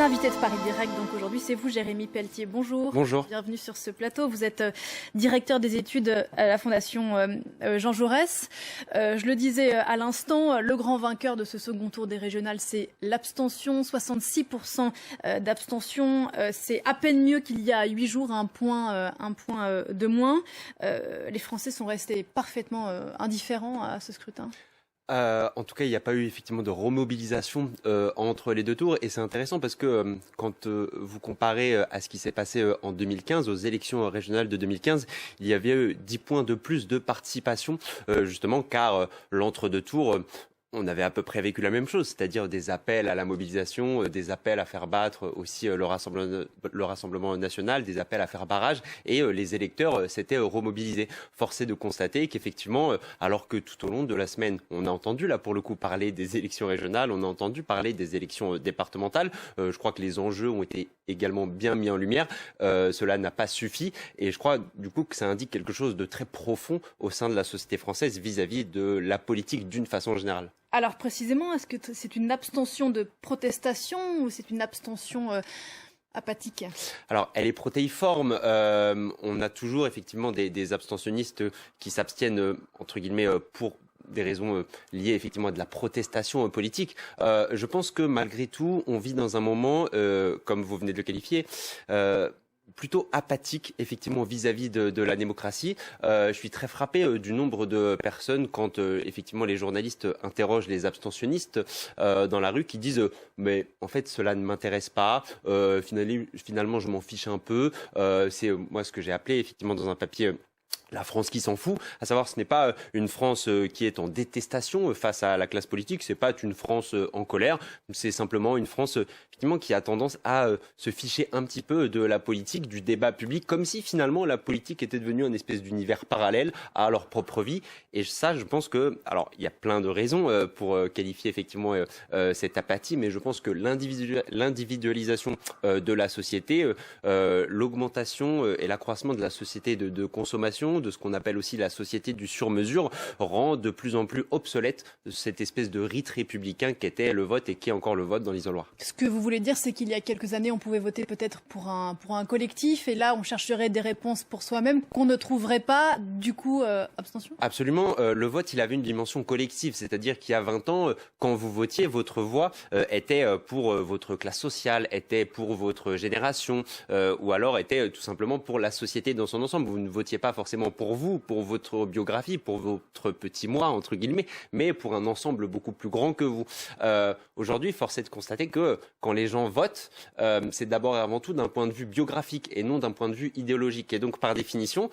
l'invité de Paris Direct, donc aujourd'hui, c'est vous, Jérémy Pelletier. Bonjour. Bonjour. Bienvenue sur ce plateau. Vous êtes directeur des études à la Fondation Jean Jaurès. Je le disais à l'instant, le grand vainqueur de ce second tour des régionales, c'est l'abstention. 66% d'abstention. C'est à peine mieux qu'il y a 8 jours, un point de moins. Les Français sont restés parfaitement indifférents à ce scrutin. En tout cas, il n'y a pas eu effectivement de remobilisation entre les deux tours. Et c'est intéressant parce que quand vous comparez à ce qui s'est passé en 2015, aux élections régionales de 2015, il y avait eu 10 points de plus de participation, justement, car l'entre-deux tours... on avait à peu près vécu la même chose, c'est-à-dire des appels à la mobilisation, des appels à faire battre aussi le Rassemblement national, des appels à faire barrage, et les électeurs s'étaient remobilisés. Force est de constater qu'effectivement, alors que tout au long de la semaine, on a entendu là pour le coup parler des élections régionales, on a entendu parler des élections départementales, je crois que les enjeux ont été également bien mis en lumière, cela n'a pas suffi, et je crois du coup que ça indique quelque chose de très profond au sein de la société française vis-à-vis de la politique d'une façon générale. Alors précisément, est-ce que c'est une abstention de protestation ou c'est une abstention apathique? Alors, elle est protéiforme. On a toujours effectivement des abstentionnistes qui s'abstiennent, entre guillemets, pour des raisons liées effectivement à de la protestation politique. Je pense que malgré tout, on vit dans un moment, comme vous venez de le qualifier, plutôt apathique effectivement vis-à-vis de la démocratie. Je suis très frappé du nombre de personnes quand effectivement les journalistes interrogent les abstentionnistes dans la rue qui disent mais en fait cela ne m'intéresse pas, finalement je m'en fiche un peu. C'est moi ce que j'ai appelé effectivement dans un papier la France qui s'en fout, à savoir ce n'est pas une France qui est en détestation face à la classe politique, c'est pas une France en colère, c'est simplement une France effectivement qui a tendance à se ficher un petit peu de la politique, du débat public, comme si finalement la politique était devenue une espèce d'univers parallèle à leur propre vie. Et ça, je pense que, alors il y a plein de raisons pour qualifier effectivement cette apathie, mais je pense que l'individualisation de la société, l'augmentation et l'accroissement de la société de consommation, de ce qu'on appelle aussi la société du sur-mesure, rend de plus en plus obsolète cette espèce de rite républicain qu'était le vote et qui est encore le vote dans l'isoloir. Ce que vous voulez dire, c'est qu'il y a quelques années, on pouvait voter peut-être pour un collectif, et là, on chercherait des réponses pour soi-même qu'on ne trouverait pas, du coup, abstention? Absolument. Le vote, il avait une dimension collective, c'est-à-dire qu'il y a 20 ans, quand vous votiez, votre voix était pour votre classe sociale, était pour votre génération, ou alors était tout simplement pour la société dans son ensemble. Vous ne votiez pas forcément pour vous, pour votre biographie, pour votre petit moi, entre guillemets, mais pour un ensemble beaucoup plus grand que vous. Aujourd'hui, force est de constater que quand les gens votent, c'est d'abord et avant tout d'un point de vue biographique et non d'un point de vue idéologique. Et donc, par définition,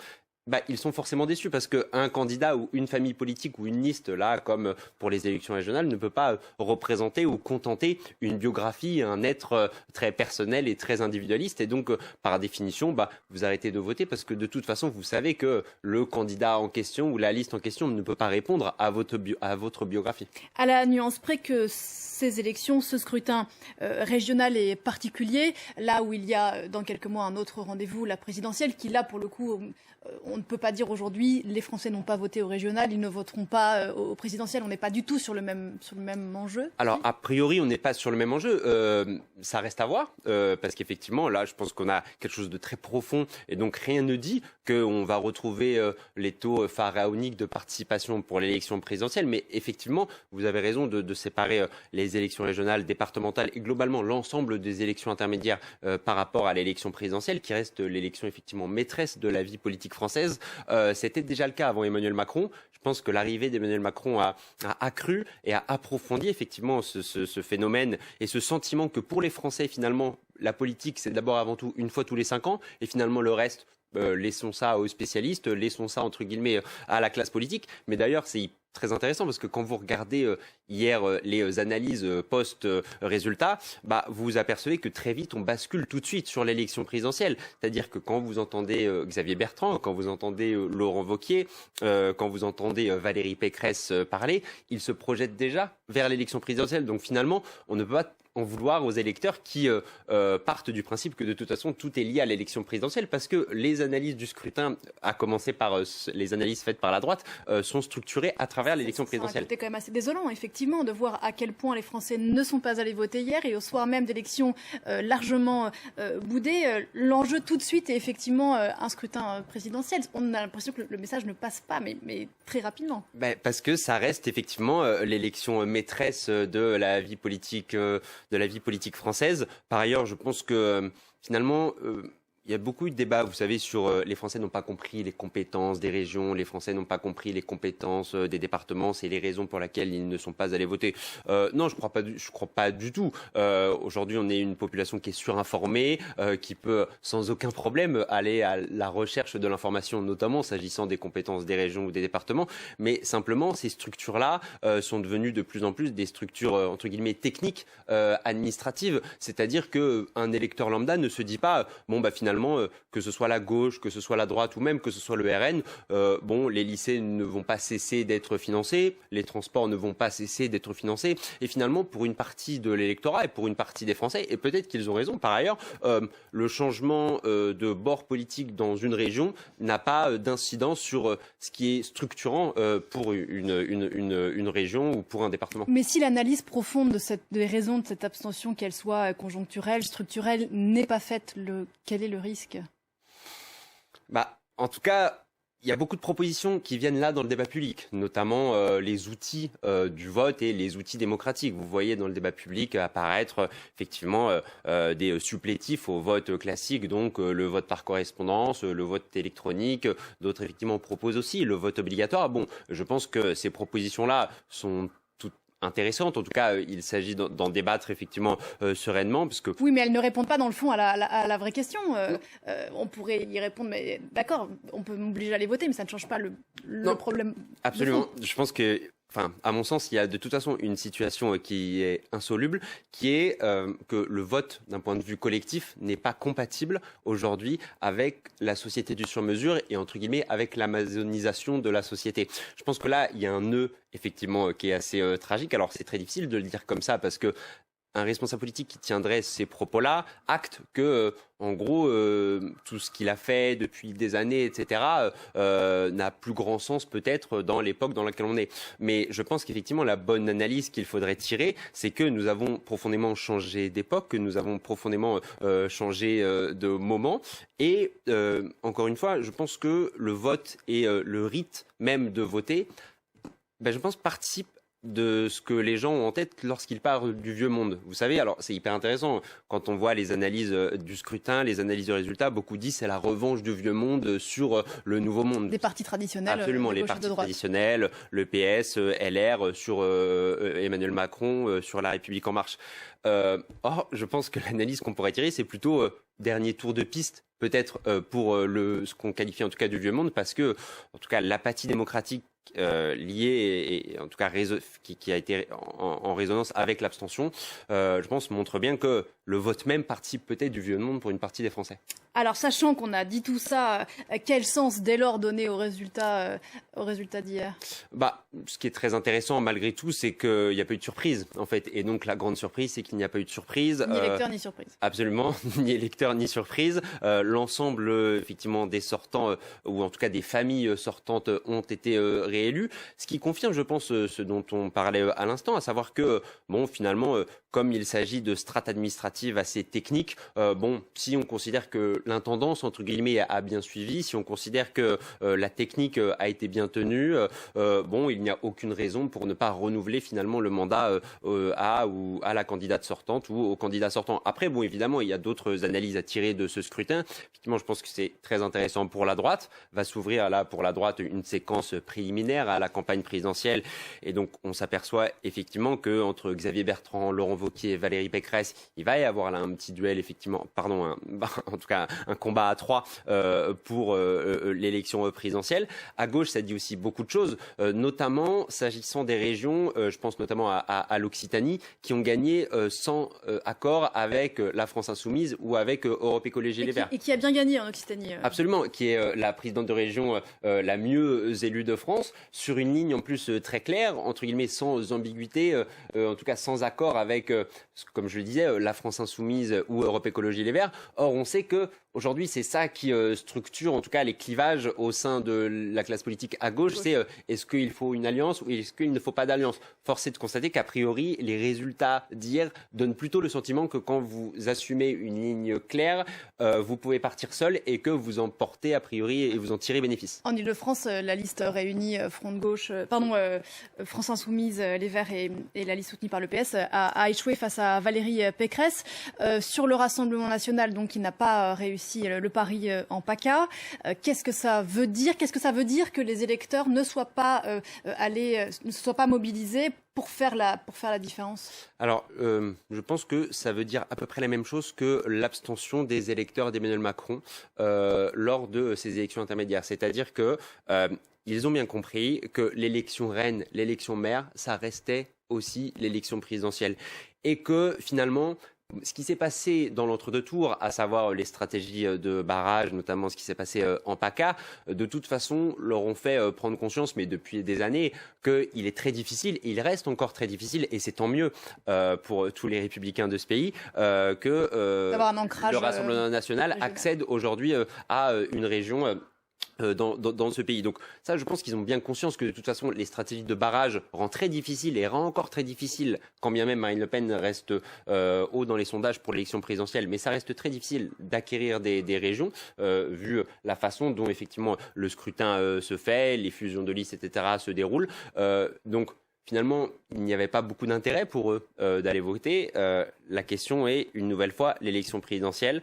ils sont forcément déçus parce qu'un candidat ou une famille politique ou une liste, là, comme pour les élections régionales, ne peut pas représenter ou contenter une biographie, un être très personnel et très individualiste. Et donc, par définition, vous arrêtez de voter parce que de toute façon, vous savez que le candidat en question ou la liste en question ne peut pas répondre à votre biographie. À la nuance près que ces élections, ce scrutin régional est particulier, là où il y a dans quelques mois un autre rendez-vous, la présidentielle, qui là, pour le coup, on ne peut pas dire aujourd'hui, les Français n'ont pas voté au régional, ils ne voteront pas au présidentiel. On n'est pas du tout sur le même enjeu. Alors, a priori, on n'est pas sur le même enjeu. Ça reste à voir, parce qu'effectivement, là, je pense qu'on a quelque chose de très profond, et donc rien ne dit qu'on va retrouver les taux pharaoniques de participation pour l'élection présidentielle. Mais effectivement, vous avez raison de séparer les élections régionales, départementales et globalement l'ensemble des élections intermédiaires par rapport à l'élection présidentielle, qui reste l'élection effectivement maîtresse de la vie politique française. C'était déjà le cas avant Emmanuel Macron. Je pense que l'arrivée d'Emmanuel Macron a accru et a approfondi effectivement ce phénomène et ce sentiment que pour les Français, finalement, la politique, c'est d'abord avant tout une fois tous les 5 ans et finalement le reste, laissons ça aux spécialistes, laissons ça entre guillemets à la classe politique. Mais d'ailleurs, c'est très intéressant parce que quand vous regardez hier les analyses post-résultats, vous vous apercevez que très vite on bascule tout de suite sur l'élection présidentielle. C'est-à-dire que quand vous entendez Xavier Bertrand, quand vous entendez Laurent Wauquiez, quand vous entendez Valérie Pécresse parler, ils se projettent déjà vers l'élection présidentielle. Donc finalement, on ne peut pas en vouloir aux électeurs qui partent du principe que de toute façon tout est lié à l'élection présidentielle, parce que les analyses du scrutin, à commencer par les analyses faites par la droite, sont structurées à travers l'élection présidentielle. C'était quand même assez désolant, effectivement, de voir à quel point les Français ne sont pas allés voter hier, et au soir même d'élections largement boudées, l'enjeu tout de suite est effectivement un scrutin présidentiel. On a l'impression que le message ne passe pas, mais très rapidement. Parce que ça reste effectivement l'élection maîtresse de la vie politique française. Par ailleurs, je pense que finalement, il y a beaucoup eu de débats, vous savez, sur les Français n'ont pas compris les compétences des régions, les Français n'ont pas compris les compétences des départements, c'est les raisons pour lesquelles ils ne sont pas allés voter. Non, je crois pas du tout. Aujourd'hui, on est une population qui est surinformée, qui peut sans aucun problème aller à la recherche de l'information, notamment s'agissant des compétences des régions ou des départements. Mais simplement, ces structures-là sont devenues de plus en plus des structures entre guillemets techniques, administratives. C'est-à-dire qu'un électeur lambda ne se dit pas finalement, que ce soit la gauche, que ce soit la droite ou même que ce soit le RN, les lycées ne vont pas cesser d'être financés, les transports ne vont pas cesser d'être financés. Et finalement, pour une partie de l'électorat et pour une partie des Français, et peut-être qu'ils ont raison par ailleurs, le changement de bord politique dans une région n'a pas d'incidence sur ce qui est structurant pour une région ou pour un département. Mais si l'analyse profonde des raisons de cette abstention, qu'elle soit conjoncturelle, structurelle, n'est pas faite, quel est le risque? En tout cas, il y a beaucoup de propositions qui viennent là dans le débat public, notamment les outils du vote et les outils démocratiques. Vous voyez dans le débat public apparaître effectivement des supplétifs au vote classique, donc le vote par correspondance, le vote électronique. D'autres effectivement proposent aussi le vote obligatoire. Je pense que ces propositions-là sont intéressante. En tout cas, il s'agit d'en débattre effectivement sereinement. Parce que... Oui, mais elles ne répondent pas dans le fond à la vraie question. On pourrait y répondre, mais d'accord, on peut m'obliger à aller voter, mais ça ne change pas le problème. Absolument. Je pense que, à mon sens, il y a de toute façon une situation qui est insoluble, qui est que le vote, d'un point de vue collectif, n'est pas compatible aujourd'hui avec la société du sur-mesure et, entre guillemets, avec l'amazonisation de la société. Je pense que là, il y a un nœud, effectivement, qui est assez tragique. Alors, c'est très difficile de le dire comme ça parce que un responsable politique qui tiendrait ces propos-là acte que, en gros, tout ce qu'il a fait depuis des années, etc., n'a plus grand sens peut-être dans l'époque dans laquelle on est. Mais je pense qu'effectivement, la bonne analyse qu'il faudrait tirer, c'est que nous avons profondément changé d'époque, que nous avons profondément changé de moment. Et encore une fois, je pense que le vote et le rite même de voter, je pense, participe de ce que les gens ont en tête lorsqu'ils parlent du vieux monde. Vous savez, alors c'est hyper intéressant, quand on voit les analyses du scrutin, les analyses de résultats, beaucoup disent c'est la revanche du vieux monde sur le nouveau monde. Des partis traditionnels. Absolument, les partis traditionnels, le PS, LR, sur Emmanuel Macron, sur La République En Marche. Or, je pense que l'analyse qu'on pourrait tirer, c'est plutôt dernier tour de piste, peut-être pour ce qu'on qualifie en tout cas du vieux monde, parce que, en tout cas, l'apathie démocratique liée et en tout cas qui a été en résonance avec l'abstention, je pense montre bien que le vote même participe peut-être du vieux monde pour une partie des Français. Alors, sachant qu'on a dit tout ça, quel sens dès lors donner aux résultats d'hier? Ce qui est très intéressant malgré tout, c'est qu'il n'y a pas eu de surprise en fait, et donc la grande surprise, c'est qu'il n'y a pas eu de surprise. Ni électeur ni surprise. Absolument, ni électeur ni surprise. L'ensemble effectivement des sortants ou en tout cas des familles sortantes ont été réélus, ce qui confirme, je pense, ce dont on parlait à l'instant, à savoir que finalement, comme il s'agit de strates administratives assez techniques, si on considère que l'intendance entre guillemets a bien suivi, si on considère que la technique a été bien tenue, il n'y a aucune raison pour ne pas renouveler finalement le mandat à la candidate sortante ou au candidat sortant. Après, évidemment, il y a d'autres analyses à tirer de ce scrutin. Effectivement, je pense que c'est très intéressant pour la droite. Va s'ouvrir là pour la droite une séquence préliminaire à la campagne présidentielle, et donc on s'aperçoit effectivement que entre Xavier Bertrand, Laurent Wauquiez et Valérie Pécresse, il va y avoir là un petit duel, effectivement, pardon, en tout cas un combat à trois pour l'élection présidentielle. À gauche, ça dit aussi beaucoup de choses, notamment s'agissant des régions, je pense notamment à l'Occitanie, qui ont gagné sans accord avec la France Insoumise ou avec Europe Écologie Les Verts. Et qui a bien gagné en Occitanie. Absolument, qui est la présidente de région la mieux élue de France, sur une ligne en plus très claire, entre guillemets sans ambiguïté, en tout cas sans accord avec, comme je le disais, la France Insoumise ou Europe Écologie Les Verts. Or, on sait que aujourd'hui, c'est ça qui structure en tout cas les clivages au sein de la classe politique à gauche. C'est est-ce qu'il faut une alliance ou est-ce qu'il ne faut pas d'alliance? Force est de constater qu'a priori, les résultats d'hier donnent plutôt le sentiment que quand vous assumez une ligne claire, vous pouvez partir seul et que vous en portez a priori et vous en tirez bénéfice. En Ile-de-France, la liste réunie Front de gauche, France Insoumise, Les Verts et la liste soutenue par le PS a échoué face à Valérie Pécresse. Sur le Rassemblement national, donc, qui n'a pas réussi le pari en PACA. Qu'est-ce que ça veut dire? Qu'est-ce que ça veut dire que les électeurs ne soient pas ne soient pas mobilisés pour faire la différence? Alors, je pense que ça veut dire à peu près la même chose que l'abstention des électeurs d'Emmanuel Macron lors de ces élections intermédiaires. C'est-à-dire que ils ont bien compris que l'élection reine, l'élection maire, ça restait aussi l'élection présidentielle. Et que finalement, ce qui s'est passé dans l'entre-deux tours, à savoir les stratégies de barrage, notamment ce qui s'est passé en PACA, de toute façon leur ont fait prendre conscience, mais depuis des années, qu'il est très difficile, et il reste encore très difficile, et c'est tant mieux pour tous les républicains de ce pays, que d'avoir un ancrage, le Rassemblement national accède aujourd'hui à une région dans ce pays. Donc ça, je pense qu'ils ont bien conscience que de toute façon, les stratégies de barrage rendent très difficile et rend encore très difficile, quand bien même Marine Le Pen reste haut dans les sondages pour l'élection présidentielle, mais ça reste très difficile d'acquérir des régions, vu la façon dont effectivement le scrutin se fait, les fusions de listes, etc. se déroulent. Donc finalement, il n'y avait pas beaucoup d'intérêt pour eux d'aller voter. La question est, une nouvelle fois, l'élection présidentielle.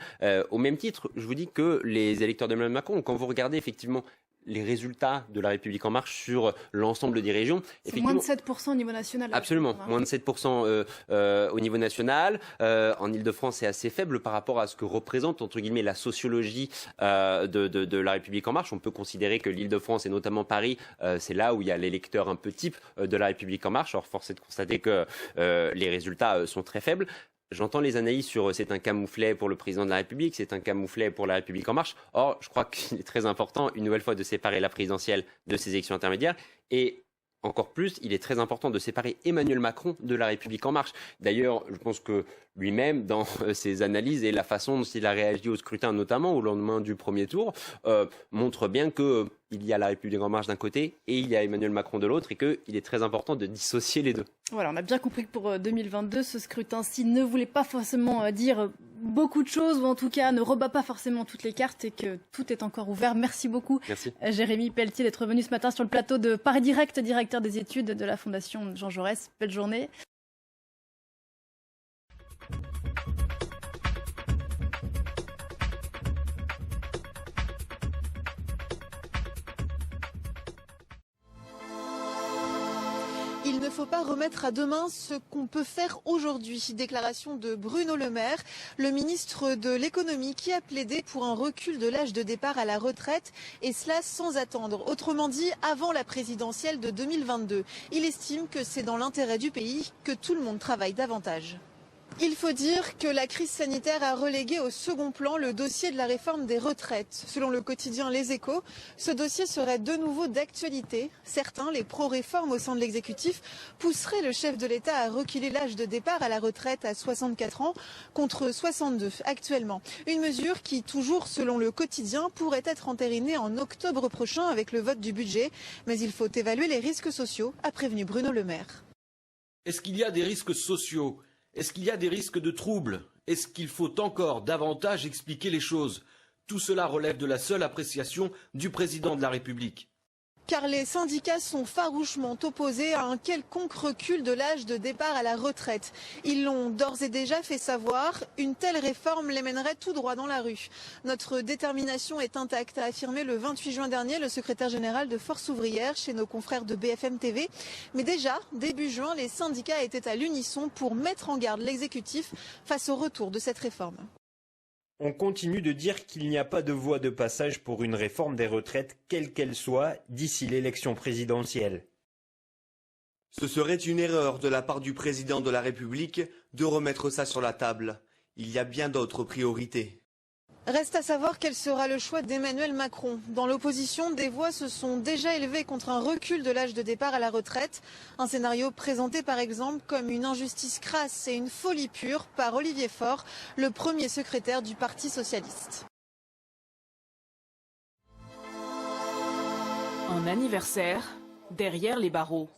Au même titre, je vous dis que les électeurs d'Emmanuel Macron, quand vous regardez effectivement les résultats de La République En Marche sur l'ensemble des régions. C'est moins de 7% au niveau national. Absolument, moins de 7% au niveau national. En Ile-de-France, c'est assez faible par rapport à ce que représente, entre guillemets, la sociologie de La République En Marche. On peut considérer que l'Ile-de-France, et notamment Paris, c'est là où il y a l'électeur un peu type de La République En Marche. Or, force est de constater que les résultats sont très faibles. J'entends les analyses sur c'est un camouflet pour le président de la République, c'est un camouflet pour la République En Marche. Or, je crois qu'il est très important, une nouvelle fois, de séparer la présidentielle de ces élections intermédiaires. Et encore plus, il est très important de séparer Emmanuel Macron de la République En Marche. D'ailleurs, je pense que lui-même, dans ses analyses et la façon dont il a réagi au scrutin, notamment au lendemain du premier tour, montre bien qu'il y a la République En Marche d'un côté et il y a Emmanuel Macron de l'autre, et qu'il est très important de dissocier les deux. Voilà, on a bien compris que pour 2022, ce scrutin-ci ne voulait pas forcément dire beaucoup de choses, ou en tout cas ne rebat pas forcément toutes les cartes, et que tout est encore ouvert. Merci beaucoup. Merci. Jérémy Pelletier, d'être venu ce matin sur le plateau de Paris Direct, directeur des études de la Fondation Jean Jaurès. Belle journée. Il ne faut pas remettre à demain ce qu'on peut faire aujourd'hui. Déclaration de Bruno Le Maire, le ministre de l'économie, qui a plaidé pour un recul de l'âge de départ à la retraite, et cela sans attendre. Autrement dit, avant la présidentielle de 2022. Il estime que c'est dans l'intérêt du pays que tout le monde travaille davantage. Il faut dire que la crise sanitaire a relégué au second plan le dossier de la réforme des retraites. Selon le quotidien Les Échos, ce dossier serait de nouveau d'actualité. Certains, les pro-réformes au sein de l'exécutif, pousseraient le chef de l'État à reculer l'âge de départ à la retraite à 64 ans contre 62 actuellement. Une mesure qui, toujours selon le quotidien, pourrait être entérinée en octobre prochain avec le vote du budget. Mais il faut évaluer les risques sociaux, a prévenu Bruno Le Maire. Est-ce qu'il y a des risques sociaux ? Est-ce qu'il y a des risques de troubles? Est-ce qu'il faut encore davantage expliquer les choses? Tout cela relève de la seule appréciation du président de la République. Car les syndicats sont farouchement opposés à un quelconque recul de l'âge de départ à la retraite. Ils l'ont d'ores et déjà fait savoir, une telle réforme les mènerait tout droit dans la rue. Notre détermination est intacte, a affirmé le 28 juin dernier le secrétaire général de Force ouvrière chez nos confrères de BFM TV. Mais déjà, début juin, les syndicats étaient à l'unisson pour mettre en garde l'exécutif face au retour de cette réforme. On continue de dire qu'il n'y a pas de voie de passage pour une réforme des retraites, quelle qu'elle soit, d'ici l'élection présidentielle. Ce serait une erreur de la part du président de la République de remettre ça sur la table. Il y a bien d'autres priorités. Reste à savoir quel sera le choix d'Emmanuel Macron. Dans l'opposition, des voix se sont déjà élevées contre un recul de l'âge de départ à la retraite. Un scénario présenté par exemple comme une injustice crasse et une folie pure par Olivier Faure, le premier secrétaire du Parti socialiste. Un anniversaire derrière les barreaux.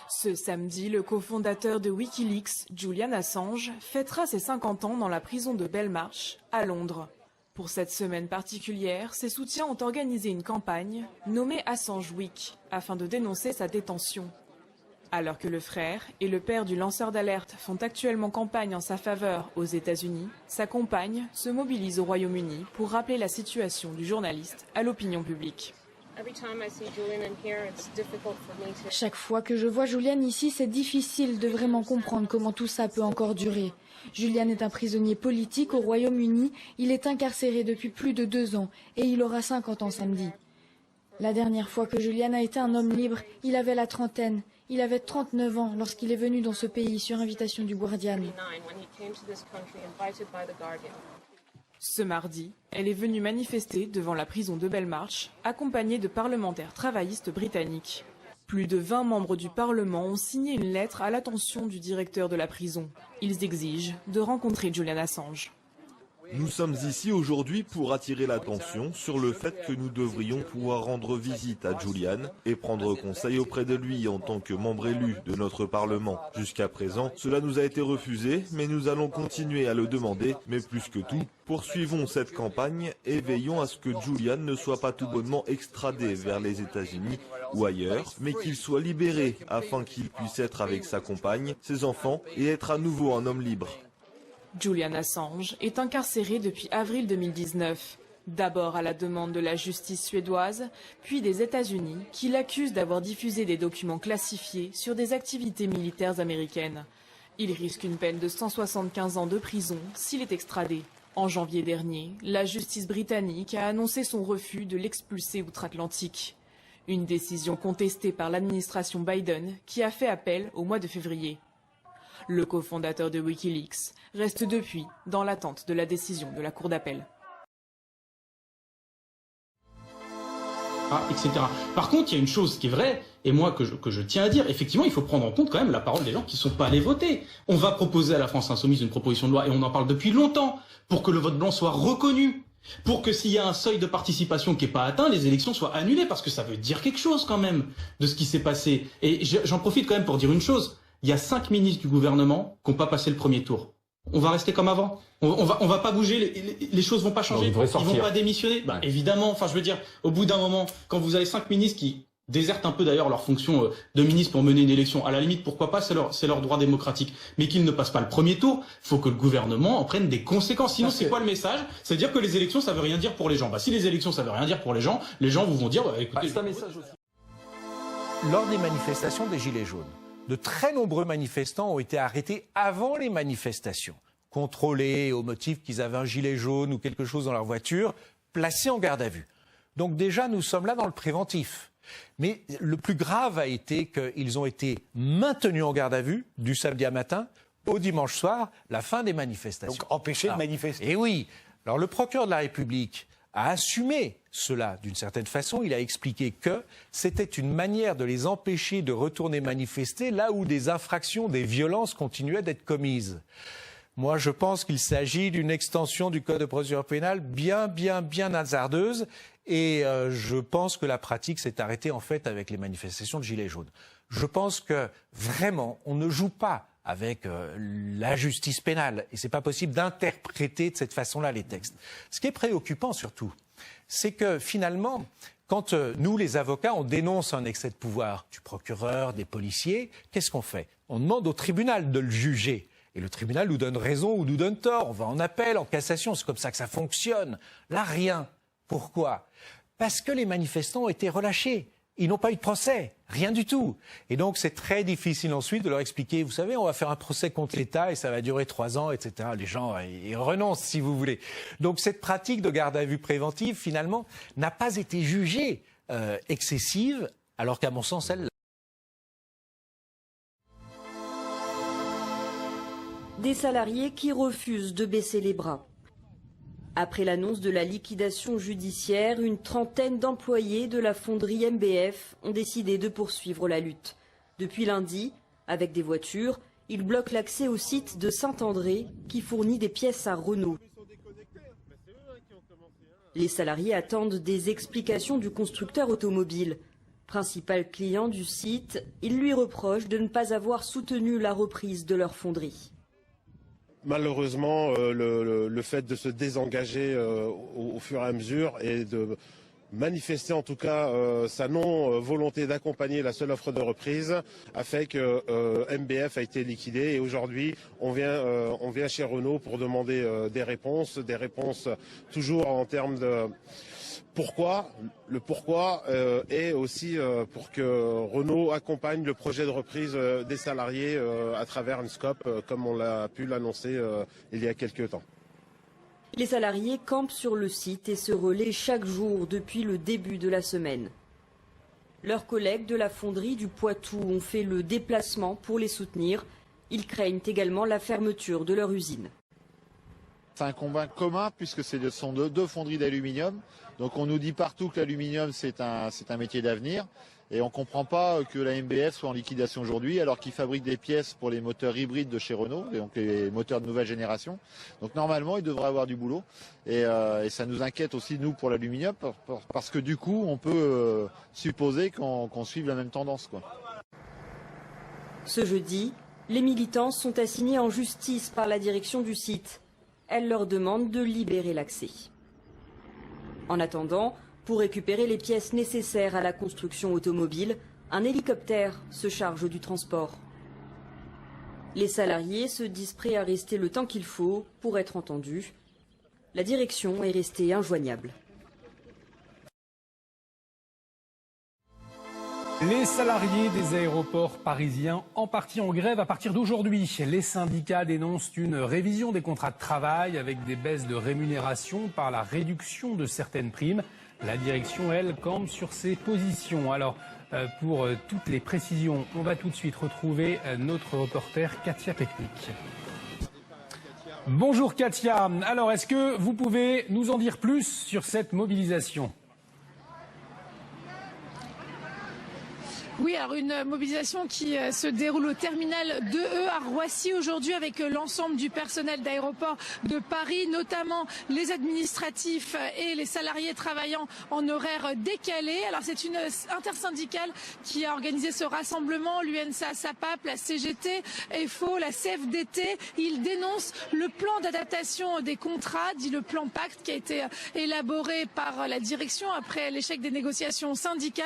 Ce samedi, le cofondateur de Wikileaks, Julian Assange, fêtera ses 50 ans dans la prison de Belmarsh, à Londres. Pour cette semaine particulière, ses soutiens ont organisé une campagne nommée Assange Week afin de dénoncer sa détention. Alors que le frère et le père du lanceur d'alerte font actuellement campagne en sa faveur aux États-Unis, sa compagne se mobilise au Royaume-Uni pour rappeler la situation du journaliste à l'opinion publique. Chaque fois que je vois Julian ici, c'est difficile de vraiment comprendre comment tout ça peut encore durer. Julian est un prisonnier politique au Royaume-Uni. Il est incarcéré depuis plus de 2 ans et il aura 50 ans samedi. La dernière fois que Julian a été un homme libre, il avait la trentaine. Il avait 39 ans lorsqu'il est venu dans ce pays sur invitation du Guardian. Ce mardi, elle est venue manifester devant la prison de Belmarsh, accompagnée de parlementaires travaillistes britanniques. Plus de 20 membres du Parlement ont signé une lettre à l'attention du directeur de la prison. Ils exigent de rencontrer Julian Assange. Nous sommes ici aujourd'hui pour attirer l'attention sur le fait que nous devrions pouvoir rendre visite à Julian et prendre conseil auprès de lui en tant que membre élu de notre Parlement. Jusqu'à présent, cela nous a été refusé, mais nous allons continuer à le demander. Mais plus que tout, poursuivons cette campagne et veillons à ce que Julian ne soit pas tout bonnement extradé vers les États-Unis ou ailleurs, mais qu'il soit libéré afin qu'il puisse être avec sa compagne, ses enfants et être à nouveau un homme libre. Julian Assange est incarcéré depuis avril 2019. D'abord à la demande de la justice suédoise, puis des États-Unis, qui l'accusent d'avoir diffusé des documents classifiés sur des activités militaires américaines. Il risque une peine de 175 ans de prison s'il est extradé. En janvier dernier, la justice britannique a annoncé son refus de l'expulser outre-Atlantique. Une décision contestée par l'administration Biden qui a fait appel au mois de février. Le cofondateur de Wikileaks reste depuis dans l'attente de la décision de la Cour d'appel. Etc. Par contre, il y a une chose qui est vraie, et moi que je tiens à dire, effectivement, il faut prendre en compte quand même la parole des gens qui ne sont pas allés voter. On va proposer à la France Insoumise une proposition de loi, et on en parle depuis longtemps, pour que le vote blanc soit reconnu, pour que s'il y a un seuil de participation qui n'est pas atteint, les élections soient annulées, parce que ça veut dire quelque chose quand même de ce qui s'est passé. Et j'en profite quand même pour dire une chose. Il y a 5 ministres du gouvernement qui n'ont pas passé le premier tour. On va rester comme avant. On va pas bouger, les choses vont pas changer. Ils vont pas démissionner. Bah, évidemment, enfin je veux dire, au bout d'un moment, quand vous avez 5 ministres qui désertent un peu d'ailleurs leur fonction de ministre pour mener une élection, à la limite, pourquoi pas, c'est leur droit démocratique, mais qu'ils ne passent pas le premier tour, faut que le gouvernement en prenne des conséquences. Sinon, c'est quoi le message? C'est-à-dire que les élections, ça veut rien dire pour les gens. Bah, si les élections, ça veut rien dire pour les gens vous vont dire, bah, écoutez, c'est un message aussi. Lors des manifestations des Gilets jaunes, de très nombreux manifestants ont été arrêtés avant les manifestations, contrôlés au motif qu'ils avaient un gilet jaune ou quelque chose dans leur voiture, placés en garde à vue. Donc déjà, nous sommes là dans le préventif. Mais le plus grave a été qu'ils ont été maintenus en garde à vue du samedi à matin au dimanche soir, la fin des manifestations. Donc empêchés de manifester. Et oui. Alors le procureur de la République a assumé cela d'une certaine façon. Il a expliqué que c'était une manière de les empêcher de retourner manifester là où des infractions, des violences continuaient d'être commises. Moi, je pense qu'il s'agit d'une extension du Code de procédure pénale bien hasardeuse et je pense que la pratique s'est arrêtée en fait avec les manifestations de Gilets jaunes. Je pense que vraiment, on ne joue pas avec la justice pénale. Et c'est pas possible d'interpréter de cette façon-là les textes. Ce qui est préoccupant surtout, c'est que finalement, Quand nous, les avocats, on dénonce un excès de pouvoir du procureur, des policiers, qu'est-ce qu'on fait? On demande au tribunal de le juger. Et le tribunal nous donne raison ou nous donne tort. On va en appel, en cassation, c'est comme ça que ça fonctionne. Là, rien. Pourquoi? Parce que les manifestants ont été relâchés. Ils n'ont pas eu de procès, rien du tout. Et donc c'est très difficile ensuite de leur expliquer, vous savez, on va faire un procès contre l'État et ça va durer 3 ans, etc. Les gens, ils renoncent, si vous voulez. Donc cette pratique de garde à vue préventive, finalement, n'a pas été jugée excessive, alors qu'à mon sens, elle... Des salariés qui refusent de baisser les bras. Après l'annonce de la liquidation judiciaire, une trentaine d'employés de la fonderie MBF ont décidé de poursuivre la lutte. Depuis lundi, avec des voitures, ils bloquent l'accès au site de Saint-André qui fournit des pièces à Renault. Les salariés attendent des explications du constructeur automobile. Principal client du site, ils lui reprochent de ne pas avoir soutenu la reprise de leur fonderie. Malheureusement, le fait de se désengager au fur et à mesure et de manifester en tout cas sa non-volonté d'accompagner la seule offre de reprise a fait que MBF a été liquidé et aujourd'hui on vient chez Renault pour demander des réponses toujours en termes de pourquoi. Le pourquoi est aussi pour que Renault accompagne le projet de reprise des salariés à travers une SCOP comme on l'a pu l'annoncer il y a quelques temps. Les salariés campent sur le site et se relaient chaque jour depuis le début de la semaine. Leurs collègues de la fonderie du Poitou ont fait le déplacement pour les soutenir. Ils craignent également la fermeture de leur usine. C'est un combat commun puisque ce sont deux fonderies d'aluminium. Donc on nous dit partout que l'aluminium c'est un métier d'avenir. Et on ne comprend pas que la MBF soit en liquidation aujourd'hui alors qu'ils fabriquent des pièces pour les moteurs hybrides de chez Renault, et donc les moteurs de nouvelle génération. Donc normalement, ils devraient avoir du boulot. Et ça nous inquiète aussi, nous, pour l'aluminium, parce que du coup, on peut supposer qu'on suive la même tendance, quoi. Ce jeudi, les militants sont assignés en justice par la direction du site. Elle leur demande de libérer l'accès. En attendant, pour récupérer les pièces nécessaires à la construction automobile, un hélicoptère se charge du transport. Les salariés se disent prêts à rester le temps qu'il faut pour être entendus. La direction est restée injoignable. Les salariés des aéroports parisiens en partie en grève à partir d'aujourd'hui. Les syndicats dénoncent une révision des contrats de travail avec des baisses de rémunération par la réduction de certaines primes. La direction, elle, campe sur ses positions. Alors, pour toutes les précisions, on va tout de suite retrouver notre reporter Katia Peknik. Bonjour Katia. Alors, est-ce que vous pouvez nous en dire plus sur cette mobilisation ? Oui, alors une mobilisation qui se déroule au terminal 2E à Roissy aujourd'hui avec l'ensemble du personnel d'aéroport de Paris, notamment les administratifs et les salariés travaillant en horaire décalé. Alors c'est une intersyndicale qui a organisé ce rassemblement, l'UNSA-SAPAP, la CGT, FO, la CFDT. Ils dénoncent le plan d'adaptation des contrats, dit le plan Pacte, qui a été élaboré par la direction après l'échec des négociations syndicales.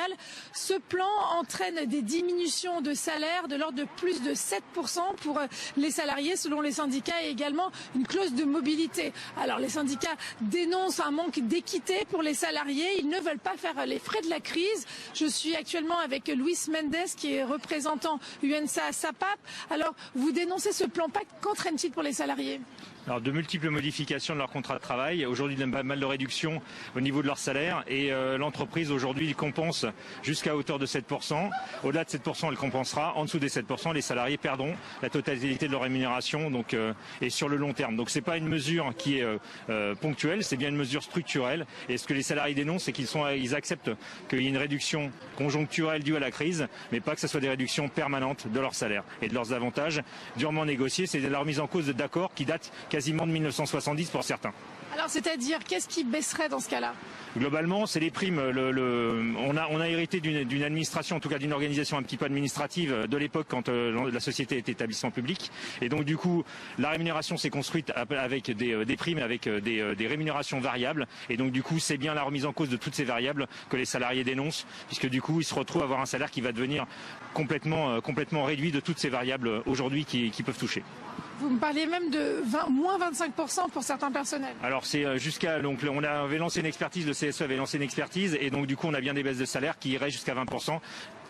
Ce plan entraîne des diminutions de salaire de l'ordre de plus de 7% pour les salariés selon les syndicats et également une clause de mobilité. Alors les syndicats dénoncent un manque d'équité pour les salariés. Ils ne veulent pas faire les frais de la crise. Je suis actuellement avec Luis Mendes qui est représentant UNSA-SAPAP. Alors vous dénoncez ce plan Pacte, qu'entraîne-t-il pour les salariés ? Alors de multiples modifications de leur contrat de travail, aujourd'hui pas mal de réductions au niveau de leur salaire et l'entreprise aujourd'hui compense jusqu'à hauteur de 7%. Au-delà de 7%, elle compensera. En dessous des 7%, les salariés perdront la totalité de leur rémunération et sur le long terme. Donc c'est pas une mesure qui est ponctuelle, c'est bien une mesure structurelle. Et ce que les salariés dénoncent, c'est qu'ils acceptent qu'il y ait une réduction conjoncturelle due à la crise, mais pas que ce soit des réductions permanentes de leur salaire et de leurs avantages durement négociés. C'est la remise en cause d'accords qui datent quasiment de 1970 pour certains. Alors c'est-à-dire, qu'est-ce qui baisserait dans ce cas-là ? Globalement, c'est les primes. On a hérité d'une administration, en tout cas cas d'une organisation un petit peu administrative de l'époque quand la société était établissement public. Et donc du coup, la rémunération s'est construite avec des primes, avec des rémunérations variables. Et donc du coup, c'est bien la remise en cause de toutes ces variables que les salariés dénoncent, puisque du coup, ils se retrouvent à avoir un salaire qui va devenir complètement réduit de toutes ces variables aujourd'hui qui peuvent toucher. Vous me parliez même de moins 25% pour certains personnels. Alors c'est donc on avait lancé une expertise, le CSE avait lancé une expertise et donc du coup on a bien des baisses de salaire qui iraient jusqu'à 20%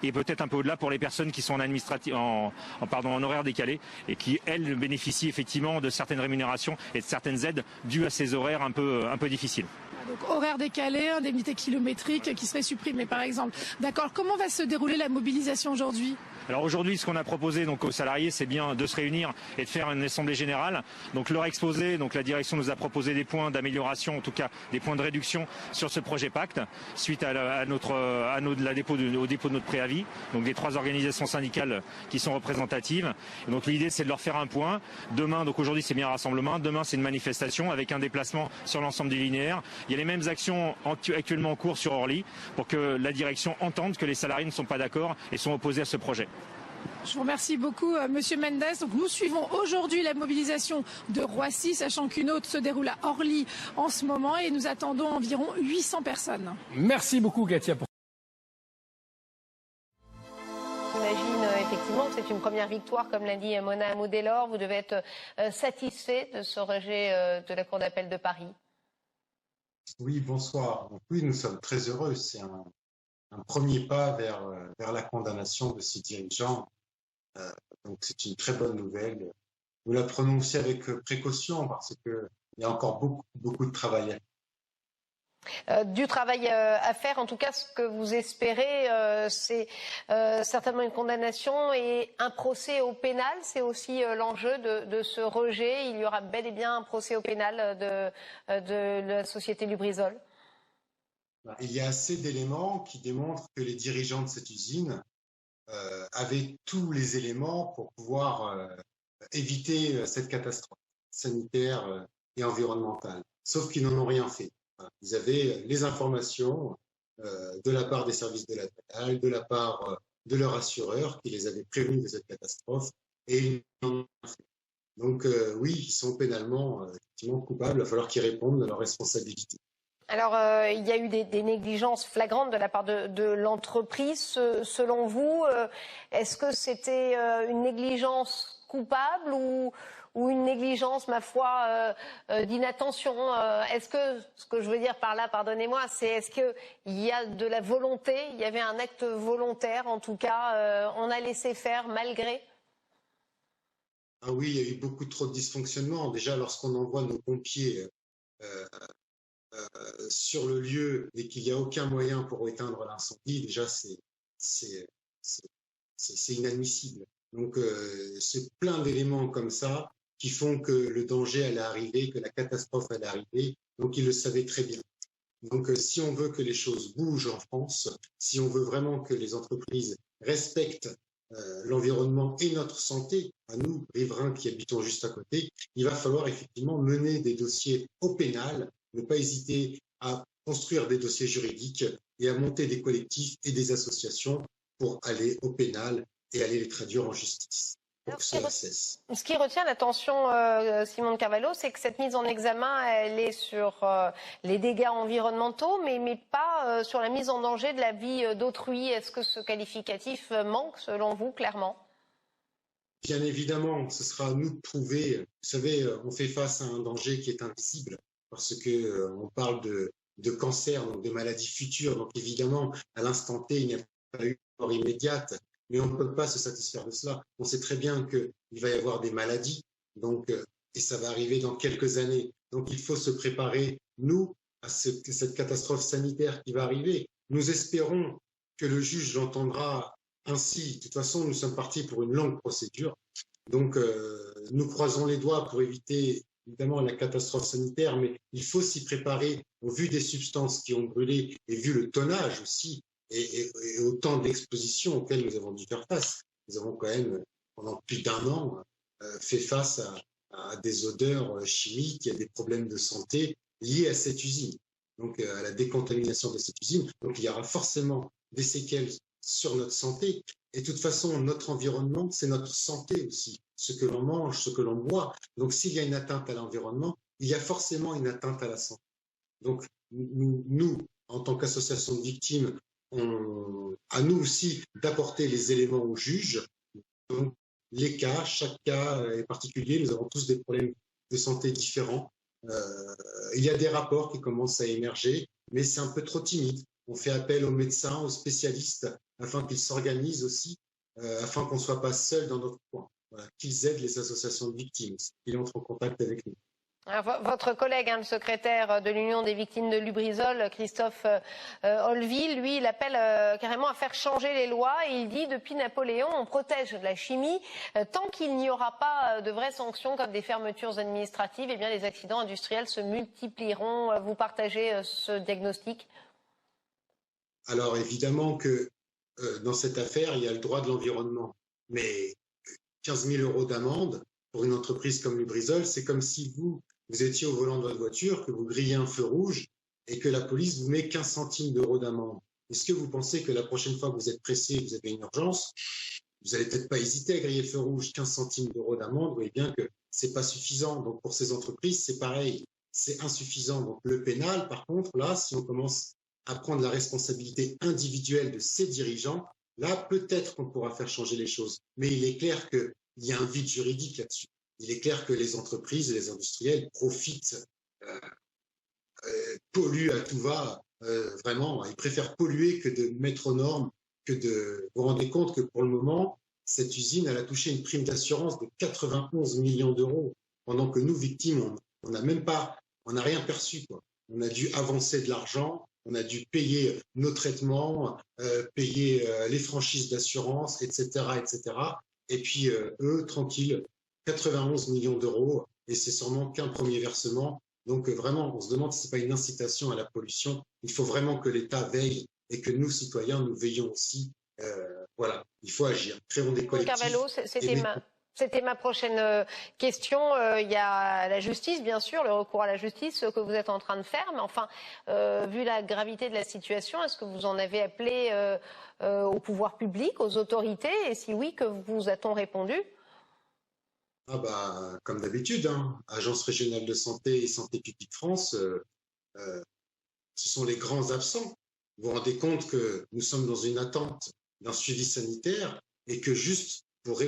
et peut-être un peu au-delà pour les personnes qui sont en horaire décalé et qui elles bénéficient effectivement de certaines rémunérations et de certaines aides dues à ces horaires un peu difficiles. Donc horaire décalé, indemnité kilométrique qui serait supprimée par exemple. D'accord, comment va se dérouler la mobilisation aujourd'hui ? Alors aujourd'hui, ce qu'on a proposé donc aux salariés, c'est bien de se réunir et de faire une assemblée générale. Donc leur exposer, donc la direction nous a proposé des points d'amélioration, en tout cas des points de réduction sur ce projet pacte, suite au dépôt de notre préavis, donc des 3 organisations syndicales qui sont représentatives. Et donc l'idée, c'est de leur faire un point. Demain, donc aujourd'hui c'est bien un rassemblement, demain c'est une manifestation avec un déplacement sur l'ensemble des linéaires. Il y a les mêmes actions actuellement en cours sur Orly pour que la direction entende que les salariés ne sont pas d'accord et sont opposés à ce projet. Je vous remercie beaucoup, Monsieur Mendes. Donc, nous suivons aujourd'hui la mobilisation de Roissy, sachant qu'une autre se déroule à Orly en ce moment et nous attendons environ 800 personnes. Merci beaucoup, Katia. J'imagine effectivement que c'est une première victoire, comme l'a dit Mona Hamoud-Delors. Vous devez être satisfait de ce rejet de la Cour d'appel de Paris. Oui, bonsoir. Donc, oui, nous sommes très heureux. C'est un premier pas vers la condamnation de ces dirigeants. Donc c'est une très bonne nouvelle. Nous la prenons aussi avec précaution parce qu'il y a encore beaucoup de travail à faire. Du travail à faire. En tout cas, ce que vous espérez, c'est certainement une condamnation et un procès au pénal. C'est aussi l'enjeu de ce rejet. Il y aura bel et bien un procès au pénal de la société Lubrizol. Il y a assez d'éléments qui démontrent que les dirigeants de cette usine avaient tous les éléments pour pouvoir éviter cette catastrophe sanitaire et environnementale. Sauf qu'ils n'en ont rien fait. Ils avaient les informations de la part des services de la DAL, de la part de leur assureur qui les avait prévenus de cette catastrophe et ils n'en ont rien fait. Donc oui, ils sont pénalement effectivement coupables. Il va falloir qu'ils répondent de leurs responsabilités. Alors, il y a eu des négligences flagrantes de la part de l'entreprise. Selon vous, est-ce que c'était une négligence coupable ou une négligence, ma foi, d'inattention? Est-ce que, ce que je veux dire par là, pardonnez-moi, c'est est-ce qu'il y a de la volonté, il y avait un acte volontaire, en tout cas, on a laissé faire malgré? Ah oui, il y a eu beaucoup trop de dysfonctionnements. Déjà, lorsqu'on envoie nos pompiers sur le lieu et qu'il n'y a aucun moyen pour éteindre l'incendie, déjà c'est inadmissible. Donc c'est plein d'éléments comme ça qui font que le danger allait arriver, que la catastrophe allait arriver. Donc ils le savaient très bien. Donc si on veut que les choses bougent en France, si on veut vraiment que les entreprises respectent l'environnement et notre santé, à nous, riverains qui habitons juste à côté, il va falloir effectivement mener des dossiers au pénal, ne pas hésiter à construire des dossiers juridiques et à monter des collectifs et des associations pour aller au pénal et aller les traduire en justice. Pour que cela cesse. Ce qui retient l'attention, Simon de Carvalho, c'est que cette mise en examen, elle est sur les dégâts environnementaux, mais pas sur la mise en danger de la vie d'autrui. Est-ce que ce qualificatif manque, selon vous, clairement? Bien évidemment, ce sera à nous de prouver. Vous savez, on fait face à un danger qui est invisible parce que on parle de cancer, donc de maladies futures. Donc évidemment, à l'instant T, il n'y a pas eu de mort immédiate, mais on ne peut pas se satisfaire de cela. On sait très bien qu'il va y avoir des maladies, donc et ça va arriver dans quelques années. Donc il faut se préparer, nous, à cette catastrophe sanitaire qui va arriver. Nous espérons que le juge l'entendra ainsi. De toute façon, nous sommes partis pour une longue procédure. Donc nous croisons les doigts pour éviter évidemment la catastrophe sanitaire, mais il faut s'y préparer au vu des substances qui ont brûlé et vu le tonnage aussi et autant d'expositions auxquelles nous avons dû faire face. Nous avons quand même, pendant plus d'1 an, fait face à des odeurs chimiques, à des problèmes de santé liés à cette usine, donc à la décontamination de cette usine. Donc il y aura forcément des séquelles sur notre santé. Et de toute façon, notre environnement, c'est notre santé aussi, ce que l'on mange, ce que l'on boit. Donc s'il y a une atteinte à l'environnement, il y a forcément une atteinte à la santé. Donc nous en tant qu'association de victimes, à nous aussi d'apporter les éléments aux juges. Donc, les cas, chaque cas est particulier. Nous avons tous des problèmes de santé différents. Il y a des rapports qui commencent à émerger, mais c'est un peu trop timide. On fait appel aux médecins, aux spécialistes, afin qu'ils s'organisent aussi, afin qu'on ne soit pas seul dans notre coin. Voilà, qu'ils aident les associations de victimes, qu'ils entrent en contact avec nous. Alors, votre collègue, le secrétaire de l'Union des victimes de Lubrizol, Christophe Olville, lui, il appelle carrément à faire changer les lois. Et il dit, depuis Napoléon, on protège la chimie. Tant qu'il n'y aura pas de vraies sanctions comme des fermetures administratives, eh bien, les accidents industriels se multiplieront. Vous partagez ce diagnostic? Alors, évidemment que dans cette affaire, il y a le droit de l'environnement. Mais 15 000 € d'amende pour une entreprise comme Lubrizol, c'est comme si vous étiez au volant de votre voiture, que vous grillez un feu rouge et que la police vous met 15 centimes d'euros d'amende. Est-ce que vous pensez que la prochaine fois que vous êtes pressé, vous avez une urgence, vous n'allez peut-être pas hésiter à griller le feu rouge, 15 centimes d'euros d'amende, vous voyez bien que c'est pas suffisant. Donc pour ces entreprises, c'est pareil, c'est insuffisant. Donc le pénal, par contre, là, si on commence à prendre la responsabilité individuelle de ces dirigeants, là, peut-être qu'on pourra faire changer les choses. Mais il est clair qu'il y a un vide juridique là-dessus. Il est clair que les entreprises et les industriels profitent, polluent à tout va, vraiment. Ils préfèrent polluer que de mettre aux normes, vous vous rendez compte que pour le moment, cette usine, elle a touché une prime d'assurance de 91 millions d'euros, pendant que nous, victimes, on n'a rien perçu, quoi. On a dû avancer de l'argent, on a dû payer nos traitements, payer les franchises d'assurance, etc., etc. Et puis, eux, tranquilles, 91 millions d'euros, et c'est sûrement qu'un premier versement. Donc vraiment, on se demande si ce n'est pas une incitation à la pollution. Il faut vraiment que l'État veille et que nous, citoyens, nous veillons aussi. Voilà, il faut agir. Créons des collectifs. Carvalho, c'était ma prochaine question. Il y a la justice, bien sûr, le recours à la justice, ce que vous êtes en train de faire. Mais enfin, vu la gravité de la situation, est-ce que vous en avez appelé au pouvoir public, aux autorités? Et si oui, que vous a-t-on répondu? Ah bah, comme d'habitude, hein, Agence régionale de santé et Santé publique France, ce sont les grands absents. Vous vous rendez compte que nous sommes dans une attente d'un suivi sanitaire et que juste pour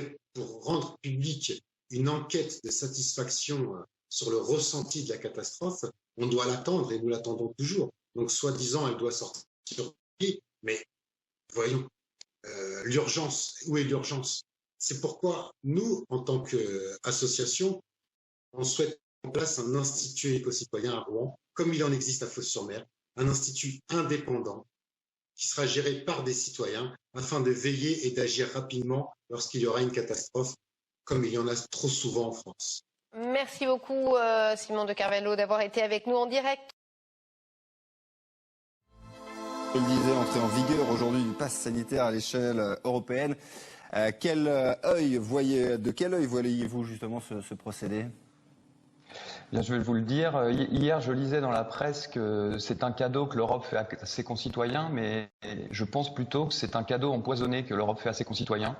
rendre publique une enquête de satisfaction sur le ressenti de la catastrophe, on doit l'attendre et nous l'attendons toujours. Donc, soi-disant, elle doit sortir, mais voyons, l'urgence, où est l'urgence? C'est pourquoi nous, en tant qu'association, on souhaite mettre en place un institut éco-citoyen à Rouen, comme il en existe à Fos-sur-Mer, un institut indépendant qui sera géré par des citoyens afin de veiller et d'agir rapidement lorsqu'il y aura une catastrophe, comme il y en a trop souvent en France. Merci beaucoup, Simon de Carvalho, d'avoir été avec nous en direct. Je le disais, entrée en vigueur aujourd'hui du pass sanitaire à l'échelle européenne. De quel œil voyez-vous justement ce procédé? Bien, je vais vous le dire. Hier, je lisais dans la presse que c'est un cadeau que l'Europe fait à ses concitoyens, mais je pense plutôt que c'est un cadeau empoisonné que l'Europe fait à ses concitoyens.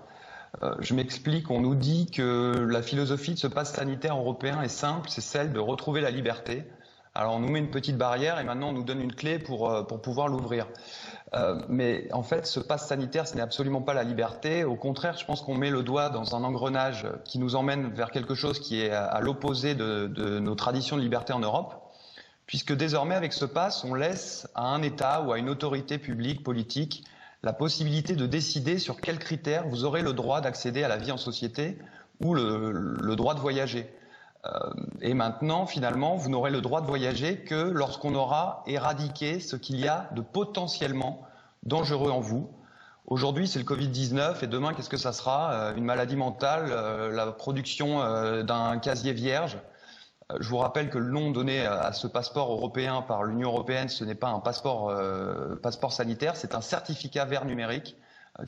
Je m'explique, on nous dit que la philosophie de ce pass sanitaire européen est simple, c'est celle de retrouver la liberté. Alors on nous met une petite barrière et maintenant on nous donne une clé pour pouvoir l'ouvrir. Mais en fait, ce pass sanitaire, ce n'est absolument pas la liberté. Au contraire, je pense qu'on met le doigt dans un engrenage qui nous emmène vers quelque chose qui est à l'opposé de nos traditions de liberté en Europe, puisque désormais, avec ce pass, on laisse à un État ou à une autorité publique, politique, la possibilité de décider sur quels critères vous aurez le droit d'accéder à la vie en société ou le droit de voyager. Et maintenant, finalement, vous n'aurez le droit de voyager que lorsqu'on aura éradiqué ce qu'il y a de potentiellement dangereux en vous. Aujourd'hui, c'est le Covid-19 et demain, qu'est-ce que ça sera? Une maladie mentale, la production d'un casier vierge. Je vous rappelle que le nom donné à ce passeport européen par l'Union européenne, ce n'est pas un passeport sanitaire, c'est un certificat vert numérique.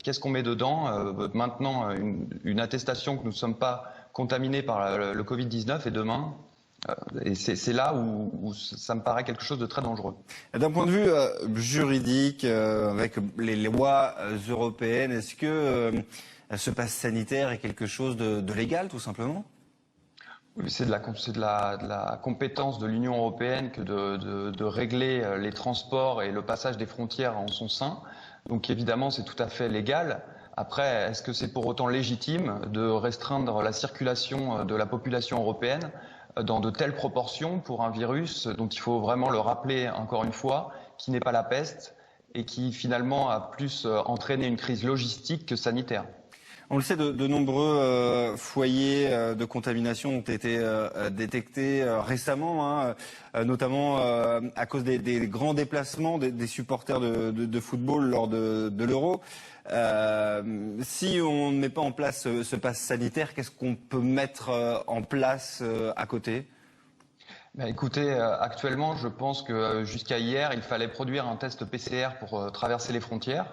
Qu'est-ce qu'on met dedans? Maintenant, une attestation que nous ne sommes pas contaminés par le Covid-19 et demain, Et c'est là où ça me paraît quelque chose de très dangereux. D'un point de vue juridique, avec les lois européennes, est-ce que ce pass sanitaire est quelque chose de légal, tout simplement ? Oui, c'est de la compétence de l'Union européenne que de régler les transports et le passage des frontières en son sein. Donc évidemment, c'est tout à fait légal. Après, est-ce que c'est pour autant légitime de restreindre la circulation de la population européenne dans de telles proportions pour un virus dont il faut vraiment le rappeler encore une fois, qui n'est pas la peste et qui finalement a plus entraîné une crise logistique que sanitaire. On le sait, de nombreux foyers de contamination ont été détectés récemment, notamment à cause des grands déplacements des supporters de football lors de l'Euro. Si on ne met pas en place ce pass sanitaire, qu'est-ce qu'on peut mettre en place à côté ? Écoutez, actuellement, je pense que jusqu'à hier, il fallait produire un test PCR pour traverser les frontières.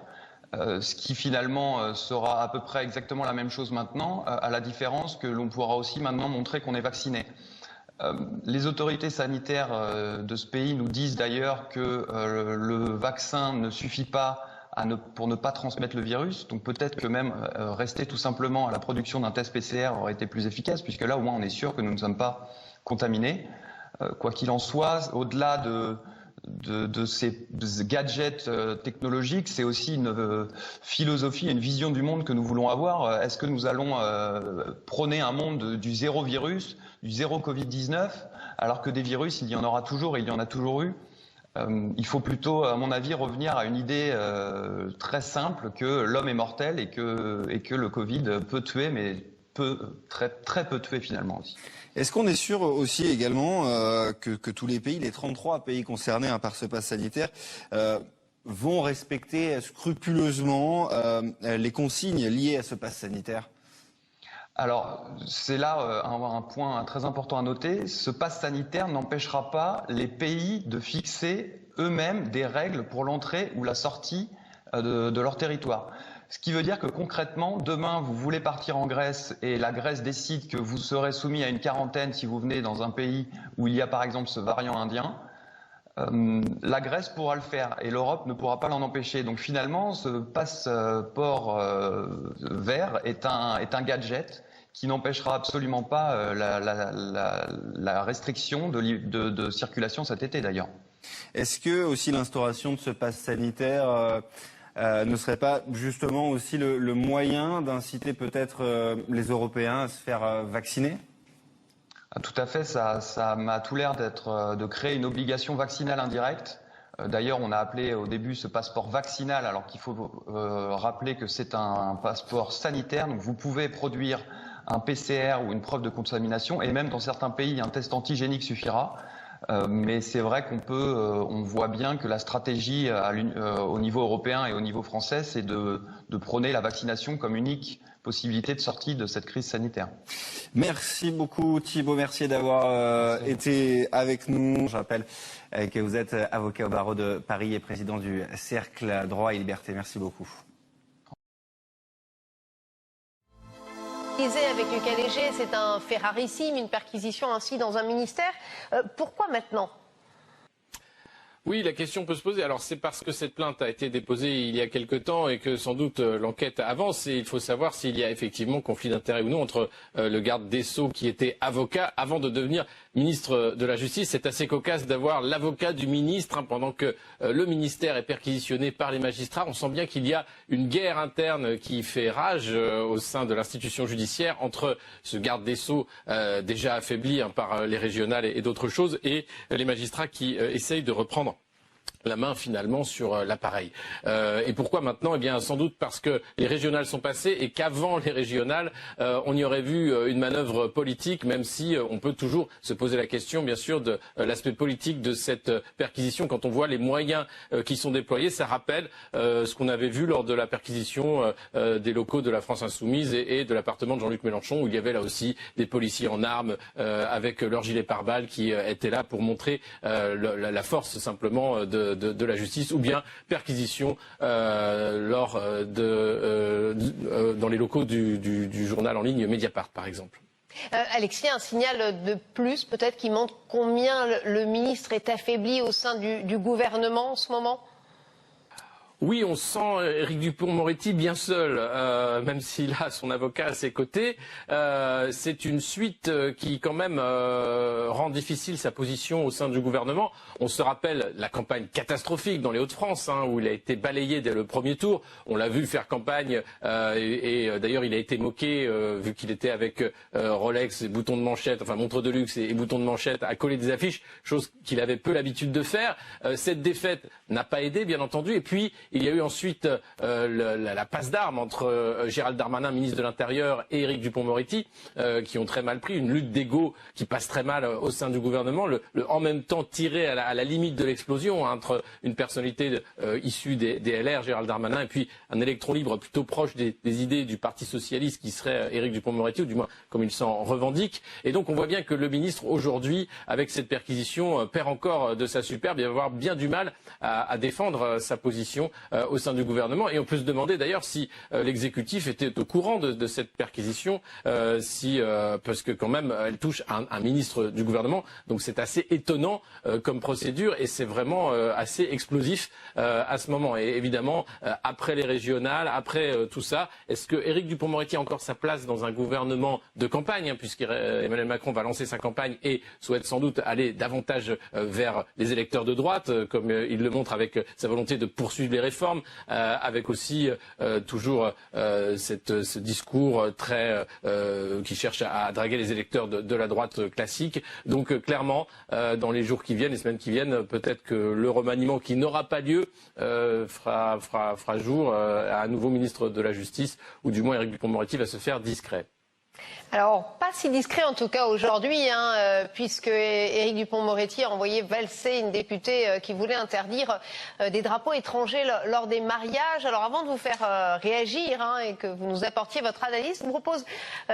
Ce qui finalement sera à peu près exactement la même chose maintenant, à la différence que l'on pourra aussi maintenant montrer qu'on est vacciné. Les autorités sanitaires de ce pays nous disent d'ailleurs que le vaccin ne suffit pas pour ne pas transmettre le virus. Donc peut-être que même rester tout simplement à la production d'un test PCR aurait été plus efficace, puisque là au moins on est sûr que nous ne sommes pas contaminés. Quoi qu'il en soit, au-delà de ces gadgets technologiques, c'est aussi une philosophie, une vision du monde que nous voulons avoir. Est-ce que nous allons prôner un monde du zéro virus, du zéro Covid-19, alors que des virus, il y en aura toujours et il y en a toujours eu? Il faut plutôt, à mon avis, revenir à une idée très simple que l'homme est mortel et que le Covid peut tuer, mais très peu tuer finalement aussi. Est-ce qu'on est sûr aussi également que tous les pays, les 33 pays concernés par ce pass sanitaire, vont respecter scrupuleusement les consignes liées à ce pass sanitaire ? Alors, c'est là un point très important à noter. Ce pass sanitaire n'empêchera pas les pays de fixer eux-mêmes des règles pour l'entrée ou la sortie de leur territoire. Ce qui veut dire que concrètement, demain, vous voulez partir en Grèce et la Grèce décide que vous serez soumis à une quarantaine si vous venez dans un pays où il y a par exemple ce variant indien. La Grèce pourra le faire et l'Europe ne pourra pas l'en empêcher. Donc finalement, ce passeport vert est un gadget qui n'empêchera absolument pas la restriction de circulation cet été d'ailleurs. Est-ce que aussi l'instauration de ce pass sanitaire ne serait pas justement aussi le moyen d'inciter peut-être les Européens à se faire vacciner ? Tout à fait, ça m'a tout l'air de créer une obligation vaccinale indirecte. D'ailleurs, on a appelé au début ce passeport vaccinal, alors qu'il faut rappeler que c'est un passeport sanitaire. Donc vous pouvez produire un PCR ou une preuve de contamination, et même dans certains pays, un test antigénique suffira. Mais c'est vrai on voit bien que la stratégie au niveau européen et au niveau français, c'est de prôner la vaccination comme unique possibilité de sortie de cette crise sanitaire. Merci beaucoup Thibault Mercier d'avoir été avec nous. Je rappelle que vous êtes avocat au barreau de Paris et président du Cercle Droit et Liberté. Merci beaucoup. Avec Lucas Léger, c'est un fait rarissime, une perquisition ainsi dans un ministère. Pourquoi maintenant ? Oui, la question peut se poser. Alors c'est parce que cette plainte a été déposée il y a quelque temps et que sans doute l'enquête avance et il faut savoir s'il y a effectivement conflit d'intérêts ou non entre le garde des Sceaux qui était avocat avant de devenir ministre de la Justice. C'est assez cocasse d'avoir l'avocat du ministre pendant que le ministère est perquisitionné par les magistrats. On sent bien qu'il y a une guerre interne qui fait rage au sein de l'institution judiciaire entre ce garde des Sceaux déjà affaibli par les régionales et d'autres choses et les magistrats qui essayent de reprendre la main finalement sur l'appareil. Et pourquoi maintenant ? Eh bien sans doute parce que les régionales sont passées et qu'avant les régionales, on y aurait vu une manœuvre politique, même si on peut toujours se poser la question bien sûr de l'aspect politique de cette perquisition. Quand on voit les moyens qui sont déployés, ça rappelle ce qu'on avait vu lors de la perquisition des locaux de la France Insoumise et de l'appartement de Jean-Luc Mélenchon, où il y avait là aussi des policiers en armes avec leur gilet pare-balles qui étaient là pour montrer la force simplement de la justice, ou bien perquisition dans les locaux du journal en ligne Mediapart par exemple. Alexis, un signal de plus peut-être qui montre combien le ministre est affaibli au sein du gouvernement en ce moment? Oui, on sent Éric Dupond-Moretti bien seul, même s'il a son avocat à ses côtés. C'est une suite qui, quand même, rend difficile sa position au sein du gouvernement. On se rappelle la campagne catastrophique dans les Hauts-de-France, où il a été balayé dès le premier tour. On l'a vu faire campagne, et d'ailleurs, il a été moqué, vu qu'il était avec Rolex, et boutons de manchette, enfin montre de luxe et boutons de manchette, à coller des affiches, chose qu'il avait peu l'habitude de faire. Cette défaite n'a pas aidé, bien entendu, et puis il y a eu ensuite la passe d'armes entre Gérald Darmanin, ministre de l'Intérieur, et Éric Dupond-Moretti, qui ont très mal pris, une lutte d'ego qui passe très mal au sein du gouvernement, en même temps tiré à la limite de l'explosion entre une personnalité issue des LR, Gérald Darmanin, et puis un électron libre plutôt proche des idées du Parti Socialiste qui serait Éric Dupond-Moretti, ou du moins comme il s'en revendique. Et donc on voit bien que le ministre aujourd'hui, avec cette perquisition, perd encore de sa superbe, il va avoir bien du mal à défendre sa position au sein du gouvernement. Et on peut se demander d'ailleurs si l'exécutif était au courant de cette perquisition, parce que quand même elle touche un ministre du gouvernement, donc c'est assez étonnant comme procédure et c'est vraiment assez explosif à ce moment. Et évidemment, après les régionales, après tout ça, est-ce que Éric Dupond-Moretti a encore sa place dans un gouvernement de campagne, puisqu'Emmanuel Macron va lancer sa campagne et souhaite sans doute aller davantage vers les électeurs de droite, comme il le montre avec sa volonté de poursuivre les réformes, avec aussi toujours ce discours très qui cherche à draguer les électeurs de la droite classique. Donc clairement, dans les jours qui viennent, les semaines qui viennent, peut-être que le remaniement qui n'aura pas lieu fera jour à un nouveau ministre de la Justice, ou du moins Éric Dupond-Moretti va se faire discret. Alors, pas si discret en tout cas aujourd'hui, puisque Éric Dupond-Moretti a envoyé valser une députée qui voulait interdire des drapeaux étrangers lors des mariages. Alors avant de vous faire réagir et que vous nous apportiez votre analyse, je vous propose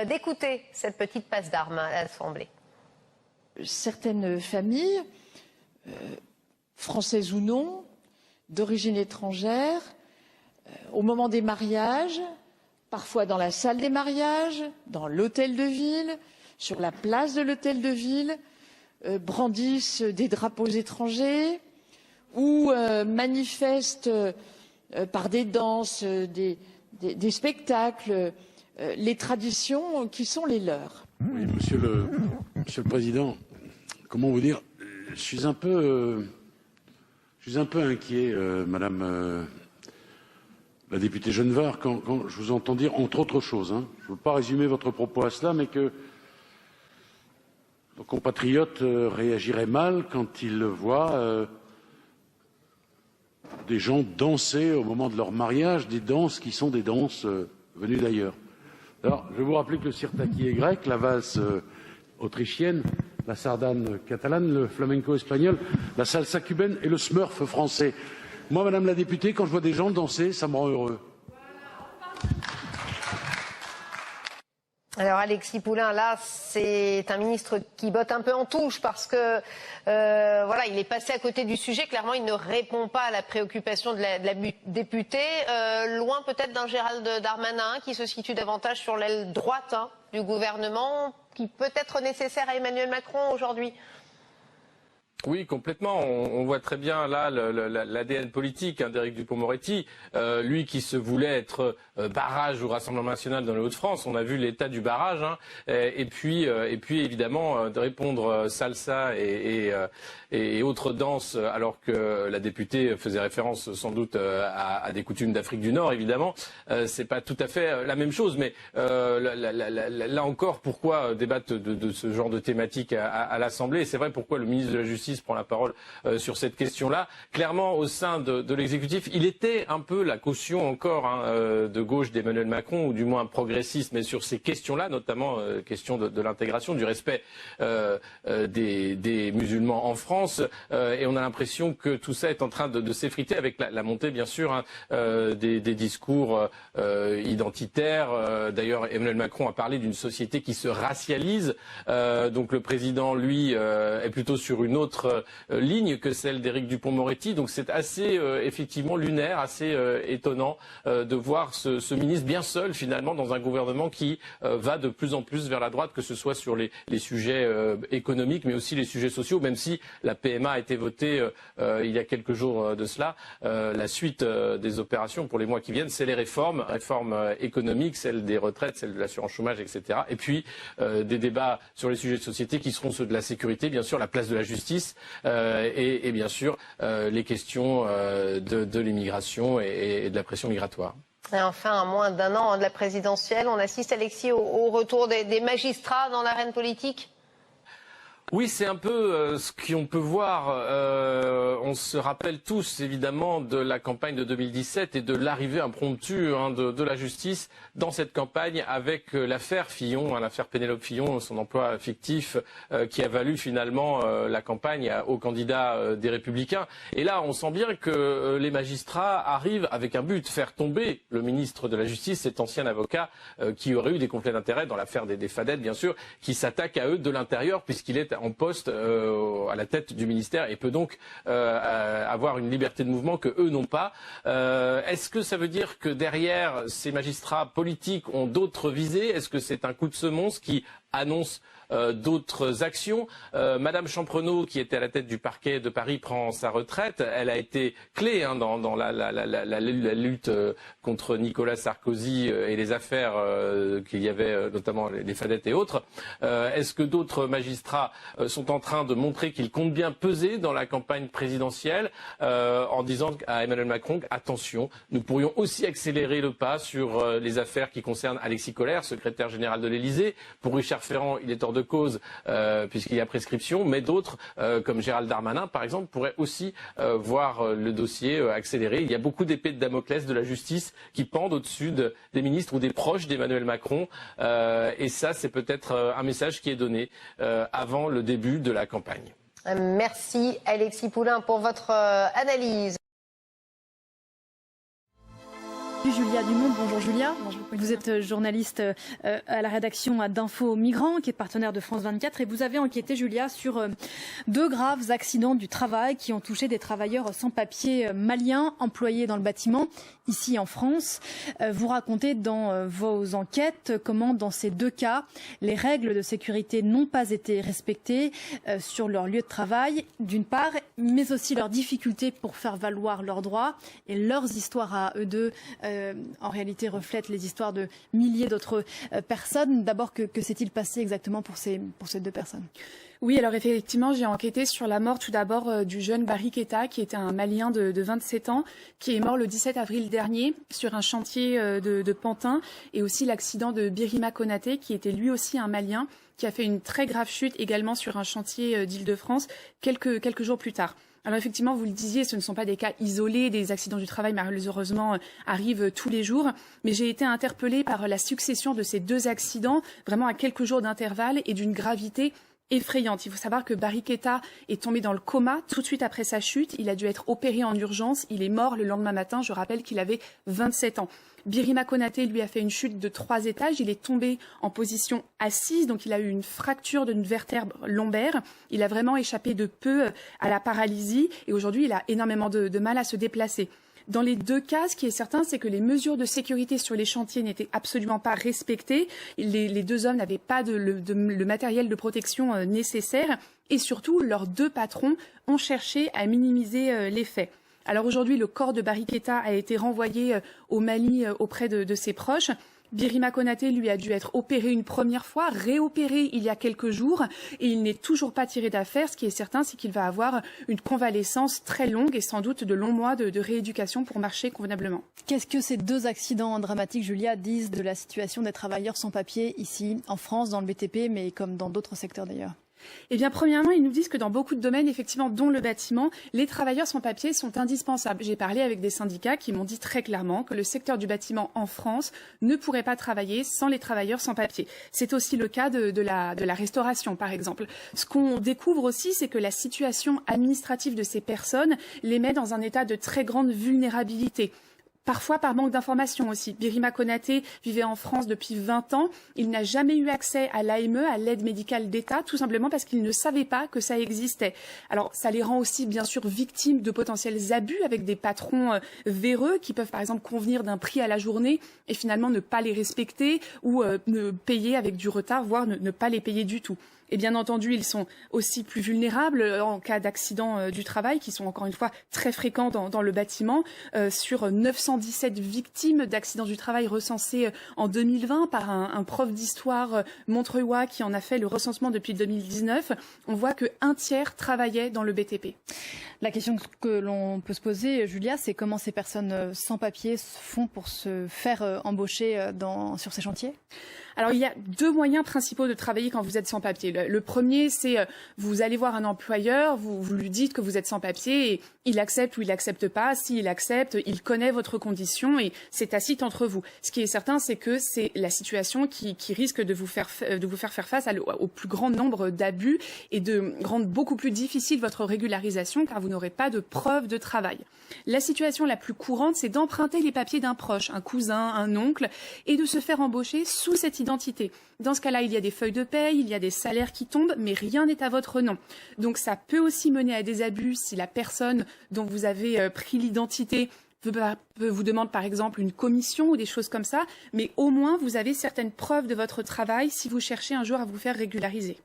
d'écouter cette petite passe d'armes à l'Assemblée. Certaines familles, françaises ou non, d'origine étrangère, au moment des mariages, parfois dans la salle des mariages, dans l'hôtel de ville, sur la place de l'hôtel de ville, brandissent des drapeaux étrangers ou manifestent par des danses, des spectacles, les traditions qui sont les leurs. Oui, Monsieur le Président, comment vous dire, je suis un peu inquiet, Madame la députée Genevard, quand je vous entends dire, entre autres choses, je ne veux pas résumer votre propos à cela, mais que nos compatriotes réagiraient mal quand ils voient des gens danser au moment de leur mariage, des danses qui sont des danses venues d'ailleurs. Alors, je vais vous rappeler que le sirtaki est grec, la valse autrichienne, la sardane catalane, le flamenco espagnol, la salsa cubaine et le smurf français. Moi, Madame la députée, quand je vois des gens danser, ça me rend heureux. Alors Alexis Poulain, là, c'est un ministre qui botte un peu en touche parce que voilà, il est passé à côté du sujet. Clairement, il ne répond pas à la préoccupation de la députée. Loin peut-être d'un Gérald Darmanin qui se situe davantage sur l'aile droite du gouvernement, qui peut être nécessaire à Emmanuel Macron aujourd'hui. Oui, complètement. On voit très bien là l'ADN politique d'Éric Dupond-Moretti. Lui qui se voulait être barrage au Rassemblement national dans les Hauts-de-France, on a vu l'état du barrage. Et puis évidemment de répondre salsa et autres danses, alors que la députée faisait référence sans doute à des coutumes d'Afrique du Nord, évidemment. C'est pas tout à fait la même chose, mais là encore, pourquoi débattre de ce genre de thématique à l'Assemblée? Et c'est vrai pourquoi le ministre de la Justice prend la parole sur cette question-là. Clairement, au sein de l'exécutif, il était un peu la caution encore de gauche d'Emmanuel Macron, ou du moins progressiste, mais sur ces questions-là, notamment question de l'intégration, du respect des musulmans en France. Et on a l'impression que tout ça est en train de s'effriter avec la montée, bien sûr, des discours identitaires. D'ailleurs, Emmanuel Macron a parlé d'une société qui se racialise. Donc le président, lui, est plutôt sur une autre autre ligne que celle d'Éric Dupond-Moretti. Donc c'est assez effectivement lunaire, assez étonnant de voir ce ministre bien seul finalement dans un gouvernement qui va de plus en plus vers la droite, que ce soit sur les sujets économiques mais aussi les sujets sociaux, même si la PMA a été votée il y a quelques jours de cela. La suite des opérations pour les mois qui viennent, c'est les réformes économiques, celles des retraites, celles de l'assurance chômage, etc. Et puis des débats sur les sujets de société qui seront ceux de la sécurité, bien sûr, la place de la justice et bien sûr les questions de l'immigration et de la pression migratoire. Et enfin, à moins d'1 an de la présidentielle, on assiste, Alexis, au retour des magistrats dans l'arène politique? Oui, c'est un peu ce qu'on peut voir. On se rappelle tous évidemment de la campagne de 2017 et de l'arrivée impromptue de la justice dans cette campagne avec l'affaire Fillon, l'affaire Pénélope Fillon, son emploi fictif qui a valu finalement la campagne aux candidats des Républicains. Et là, on sent bien que les magistrats arrivent avec un but, faire tomber le ministre de la Justice, cet ancien avocat qui aurait eu des conflits d'intérêts dans l'affaire des Fadettes, bien sûr, qui s'attaque à eux de l'intérieur puisqu'il est en poste à la tête du ministère et peut donc avoir une liberté de mouvement que eux n'ont pas. Est-ce que ça veut dire que derrière ces magistrats politiques ont d'autres visées? Est-ce que c'est un coup de semonce qui annonce d'autres actions? Madame Champrenault, qui était à la tête du parquet de Paris, prend sa retraite. Elle a été clé dans la lutte contre Nicolas Sarkozy et les affaires qu'il y avait, notamment les Fadettes et autres. Est-ce que d'autres magistrats sont en train de montrer qu'ils comptent bien peser dans la campagne présidentielle en disant à Emmanuel Macron, attention, nous pourrions aussi accélérer le pas sur les affaires qui concernent Alexis Collère, secrétaire général de l'Élysée. Pour Richard Ferrand, il est hors de cause puisqu'il y a prescription, mais d'autres, comme Gérald Darmanin par exemple, pourraient aussi voir le dossier accéléré. Il y a beaucoup d'épées de Damoclès de la justice qui pendent au-dessus des ministres ou des proches d'Emmanuel Macron, et ça c'est peut-être un message qui est donné avant le début de la campagne. Merci Alexis Poulain pour votre analyse. Julia Dumont, bonjour Julia. Bonjour. Vous êtes journaliste à la rédaction d'Info Migrants, qui est partenaire de France 24, et vous avez enquêté, Julia, sur 2 graves accidents du travail qui ont touché des travailleurs sans papier maliens employés dans le bâtiment, ici en France. Vous racontez dans vos enquêtes comment, dans ces 2 cas, les règles de sécurité n'ont pas été respectées sur leur lieu de travail, d'une part, mais aussi leurs difficultés pour faire valoir leurs droits et leurs histoires à eux deux. En réalité reflètent les histoires de milliers d'autres personnes. D'abord, que s'est-il passé exactement pour ces 2 personnes? Oui, alors effectivement, j'ai enquêté sur la mort tout d'abord du jeune Barry Keita, qui était un Malien de 27 ans, qui est mort le 17 avril dernier sur un chantier de Pantin, et aussi l'accident de Birima Konaté, qui était lui aussi un Malien, qui a fait une très grave chute également sur un chantier d'Île-de-France quelques jours plus tard. Alors effectivement, vous le disiez, ce ne sont pas des cas isolés, des accidents du travail malheureusement arrivent tous les jours, mais j'ai été interpellée par la succession de ces 2 accidents, vraiment à quelques jours d'intervalle et d'une gravité effrayante. Il faut savoir que Barry Keita est tombé dans le coma tout de suite après sa chute. Il a dû être opéré en urgence. Il est mort le lendemain matin. Je rappelle qu'il avait 27 ans. Birima Konaté, lui, a fait une chute de 3 étages. Il est tombé en position assise, donc il a eu une fracture d'une vertèbre lombaire. Il a vraiment échappé de peu à la paralysie et aujourd'hui, il a énormément de mal à se déplacer. Dans les 2 cas, ce qui est certain, c'est que les mesures de sécurité sur les chantiers n'étaient absolument pas respectées. Les 2 hommes n'avaient pas le matériel de protection nécessaire et surtout, leurs 2 patrons ont cherché à minimiser les faits. Alors aujourd'hui, le corps de Barry Keita a été renvoyé au Mali auprès de ses proches. Birima Konaté, lui, a dû être opéré une première fois, réopéré il y a quelques jours, et il n'est toujours pas tiré d'affaire. Ce qui est certain, c'est qu'il va avoir une convalescence très longue et sans doute de longs mois de rééducation pour marcher convenablement. Qu'est-ce que ces 2 accidents dramatiques, Julia, disent de la situation des travailleurs sans papier ici en France, dans le BTP, mais comme dans d'autres secteurs d'ailleurs? Eh bien, premièrement, ils nous disent que dans beaucoup de domaines, effectivement, dont le bâtiment, les travailleurs sans papier sont indispensables. J'ai parlé avec des syndicats qui m'ont dit très clairement que le secteur du bâtiment en France ne pourrait pas travailler sans les travailleurs sans papier. C'est aussi le cas de la restauration, par exemple. Ce qu'on découvre aussi, c'est que la situation administrative de ces personnes les met dans un état de très grande vulnérabilité. Parfois par manque d'information aussi. Birima Konaté vivait en France depuis 20 ans. Il n'a jamais eu accès à l'AME, à l'aide médicale d'État, tout simplement parce qu'il ne savait pas que ça existait. Alors, ça les rend aussi, bien sûr, victimes de potentiels abus avec des patrons véreux qui peuvent, par exemple, convenir d'un prix à la journée et finalement ne pas les respecter ou ne payer avec du retard, voire ne pas les payer du tout. Et bien entendu, ils sont aussi plus vulnérables en cas d'accident du travail, qui sont encore une fois très fréquents dans le bâtiment. Sur 917 victimes d'accidents du travail recensées en 2020 par un prof d'histoire montreuillois qui en a fait le recensement depuis 2019, on voit que 1/3 travaillait dans le BTP. La question que l'on peut se poser, Julia, c'est comment ces personnes sans papier font pour se faire embaucher sur ces chantiers ? Alors, il y a 2 moyens principaux de travailler quand vous êtes sans papier. Le premier, c'est vous allez voir un employeur, vous lui dites que vous êtes sans papier et il accepte ou il accepte pas. S'il accepte, il connaît votre condition et c'est tacite entre vous. Ce qui est certain, c'est que c'est la situation qui risque de vous faire faire face au plus grand nombre d'abus et de rendre beaucoup plus difficile votre régularisation car vous n'aurez pas de preuve de travail. La situation la plus courante, c'est d'emprunter les papiers d'un proche, un cousin, un oncle, et de se faire embaucher sous cette identité. Dans ce cas-là, il y a des feuilles de paye, il y a des salaires qui tombent, mais rien n'est à votre nom. Donc ça peut aussi mener à des abus si la personne dont vous avez pris l'identité vous demande par exemple une commission ou des choses comme ça, mais au moins vous avez certaines preuves de votre travail si vous cherchez un jour à vous faire régulariser.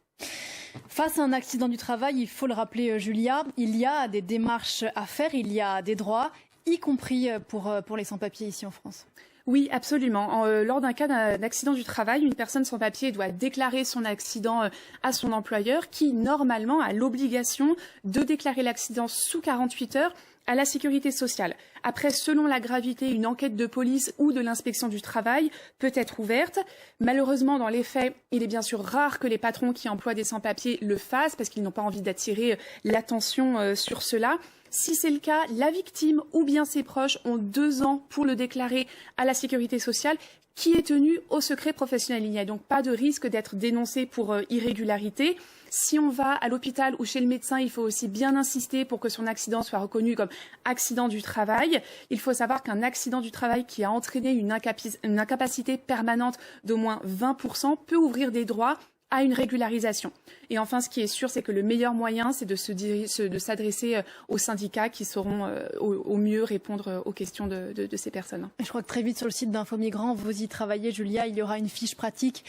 Face à un accident du travail, il faut le rappeler, Julia, il y a des démarches à faire, il y a des droits, y compris pour les sans-papiers ici en France. Oui, absolument. Lors d'un cas d'accident du travail, une personne sans papier doit déclarer son accident à son employeur qui, normalement, a l'obligation de déclarer l'accident sous 48 heures à la sécurité sociale. Après, selon la gravité, une enquête de police ou de l'inspection du travail peut être ouverte. Malheureusement, dans les faits, il est bien sûr rare que les patrons qui emploient des sans-papiers le fassent parce qu'ils n'ont pas envie d'attirer l'attention sur cela. Si c'est le cas, la victime ou bien ses proches ont 2 ans pour le déclarer à la sécurité sociale qui est tenu au secret professionnel. Il n'y a donc pas de risque d'être dénoncé pour irrégularité. Si on va à l'hôpital ou chez le médecin, il faut aussi bien insister pour que son accident soit reconnu comme accident du travail. Il faut savoir qu'un accident du travail qui a entraîné une incapacité permanente d'au moins 20% peut ouvrir des droits à une régularisation. Et enfin, ce qui est sûr, c'est que le meilleur moyen, c'est de s'adresser aux syndicats qui sauront au mieux répondre aux questions de ces personnes. Je crois que très vite sur le site d'Info Migrants, vous y travaillez, Julia, il y aura une fiche pratique,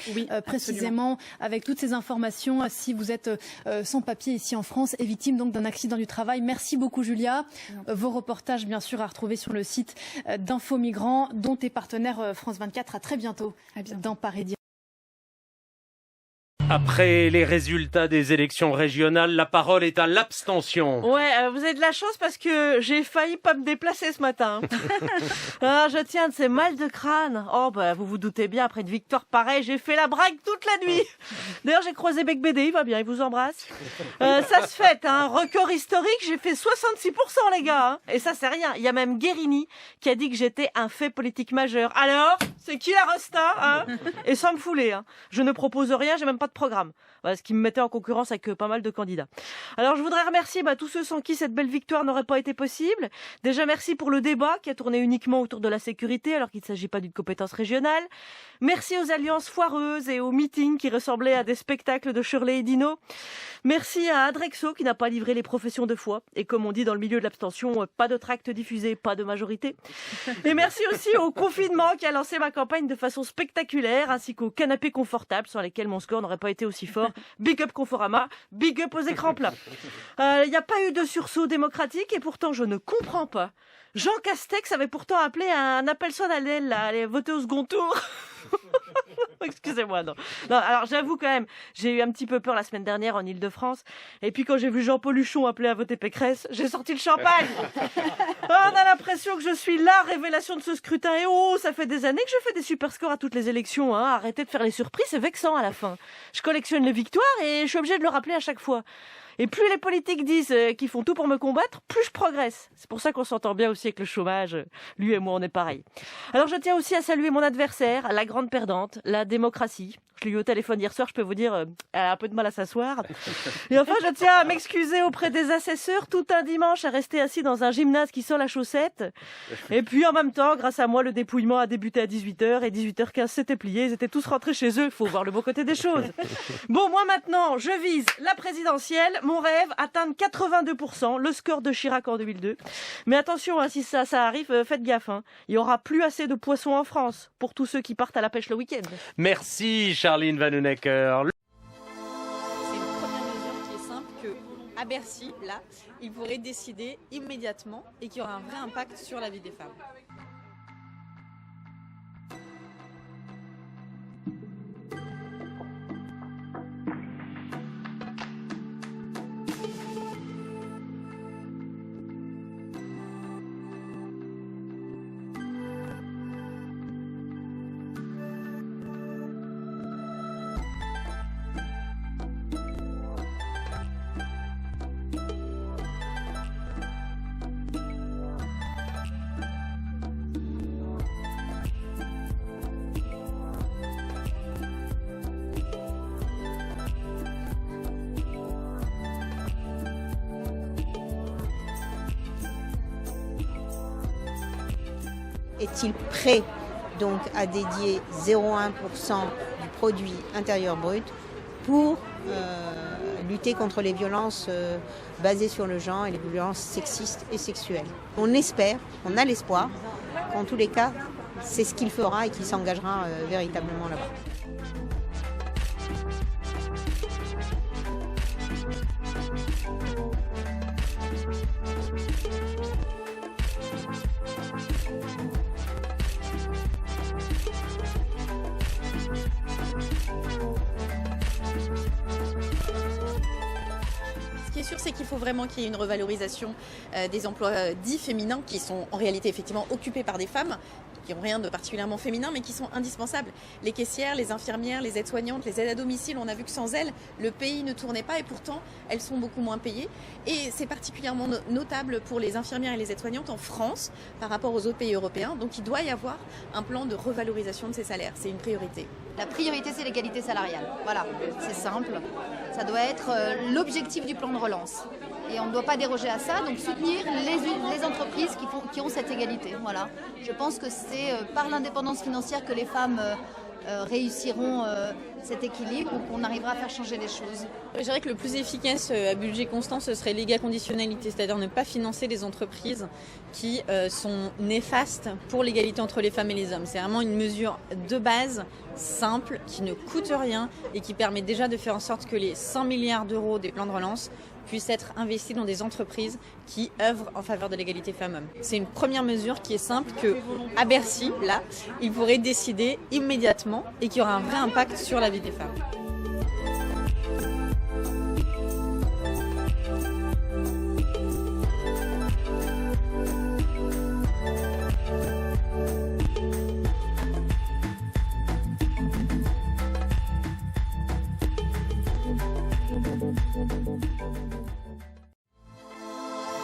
précisément avec toutes ces informations si vous êtes sans papier ici en France et victime donc d'un accident du travail. Merci beaucoup, Julia. Vos reportages, bien sûr, à retrouver sur le site d'Info Migrants, dont est partenaire France 24. À très bientôt dans Paris Direct. Après les résultats des élections régionales, la parole est à l'abstention. Ouais, vous avez de la chance parce que j'ai failli pas me déplacer ce matin. Alors, je tiens de ces mal de crâne. Oh, bah, vous vous doutez bien, après une victoire pareille, j'ai fait la brague toute la nuit. D'ailleurs, j'ai croisé Bec BD, il va bien, il vous embrasse. Ça se fête, hein, record historique, j'ai fait 66%, les gars. Hein. Et ça, c'est rien. Il y a même Guérini qui a dit que j'étais un fait politique majeur. Alors, c'est qui la resta, hein? Et sans me fouler, hein. Je ne propose rien, j'ai même pas de programme. Voilà, ce qui me mettait en concurrence avec pas mal de candidats. Alors je voudrais remercier tous ceux sans qui cette belle victoire n'aurait pas été possible. Déjà merci pour le débat qui a tourné uniquement autour de la sécurité alors qu'il ne s'agit pas d'une compétence régionale. Merci aux alliances foireuses et aux meetings qui ressemblaient à des spectacles de Shirley et Dino. Merci à Adrexo qui n'a pas livré les professions de foi. Et comme on dit dans le milieu de l'abstention, pas de tract diffusé, pas de majorité. Et merci aussi au confinement qui a lancé ma campagne de façon spectaculaire ainsi qu'aux canapés confortables sur lesquels mon score n'aurait pas été aussi fort. Big up Conforama, big up aux écrans plats. Il n'y a pas eu de sursaut démocratique et pourtant je ne comprends pas. Jean Castex avait pourtant appelé un appel solennel à aller voter au second tour. Excusez-moi, non. Alors j'avoue quand même, j'ai eu un petit peu peur la semaine dernière en Ile-de-France. Et puis quand j'ai vu Jean-Paul Huchon appeler à voter Pécresse, j'ai sorti le champagne. On a l'impression que je suis la révélation de ce scrutin. Et ça fait des années que je fais des super scores à toutes les élections. Hein. Arrêtez de faire les surprises, c'est vexant à la fin. Je collectionne les victoires et je suis obligée de le rappeler à chaque fois. Et plus les politiques disent qu'ils font tout pour me combattre, plus je progresse. C'est pour ça qu'on s'entend bien aussi avec le chômage. Lui et moi, on est pareil. Alors je tiens aussi à saluer mon adversaire, la grande perdante, la démocratie. Je l'ai eu au téléphone hier soir, je peux vous dire, elle a un peu de mal à s'asseoir. Et enfin, je tiens à m'excuser auprès des assesseurs, tout un dimanche à rester assis dans un gymnase qui sent la chaussette. Et puis en même temps, grâce à moi, le dépouillement a débuté à 18h et 18h15 c'était plié, ils étaient tous rentrés chez eux, il faut voir le beau côté des choses. Bon, moi maintenant, je vise la présidentielle, mon rêve, atteindre 82%, le score de Chirac en 2002. Mais attention, hein, si ça arrive, faites gaffe. Hein. Il n'y aura plus assez de poissons en France pour tous ceux qui partent à la pêche le week-end. Merci Charline Vanhoenacker. C'est une première mesure qui est simple qu'à Bercy, là, ils pourraient décider immédiatement et qui aura un vrai impact sur la vie des femmes. Est-il prêt donc à dédier 0,1% du produit intérieur brut pour lutter contre les violences basées sur le genre et les violences sexistes et sexuelles? On espère, on a l'espoir qu'en tous les cas, c'est ce qu'il fera et qu'il s'engagera véritablement là-bas. Ce qui est sûr, c'est qu'il faut vraiment qu'il y ait une revalorisation des emplois dits féminins qui sont en réalité effectivement occupés par des femmes, qui n'ont rien de particulièrement féminin, mais qui sont indispensables. Les caissières, les infirmières, les aides-soignantes, les aides à domicile, on a vu que sans elles, le pays ne tournait pas et pourtant, elles sont beaucoup moins payées. Et c'est particulièrement notable pour les infirmières et les aides-soignantes en France par rapport aux autres pays européens. Donc il doit y avoir un plan de revalorisation de ces salaires. C'est une priorité. La priorité, c'est l'égalité salariale. Voilà, c'est simple. Ça doit être l'objectif du plan de relance. Et on ne doit pas déroger à ça, donc soutenir les entreprises qui ont cette égalité. Voilà. Je pense que c'est par l'indépendance financière que les femmes réussiront cet équilibre ou qu'on arrivera à faire changer les choses. Je dirais que le plus efficace à budget constant, ce serait l'égaconditionnalité, c'est-à-dire ne pas financer les entreprises qui sont néfastes pour l'égalité entre les femmes et les hommes. C'est vraiment une mesure de base, simple, qui ne coûte rien et qui permet déjà de faire en sorte que les 100 milliards d'euros des plans de relance puissent être investis dans des entreprises qui œuvrent en faveur de l'égalité femmes-hommes. C'est une première mesure qui est simple que, à Bercy, là, ils pourraient décider immédiatement et qui aura un vrai impact sur la vie des femmes.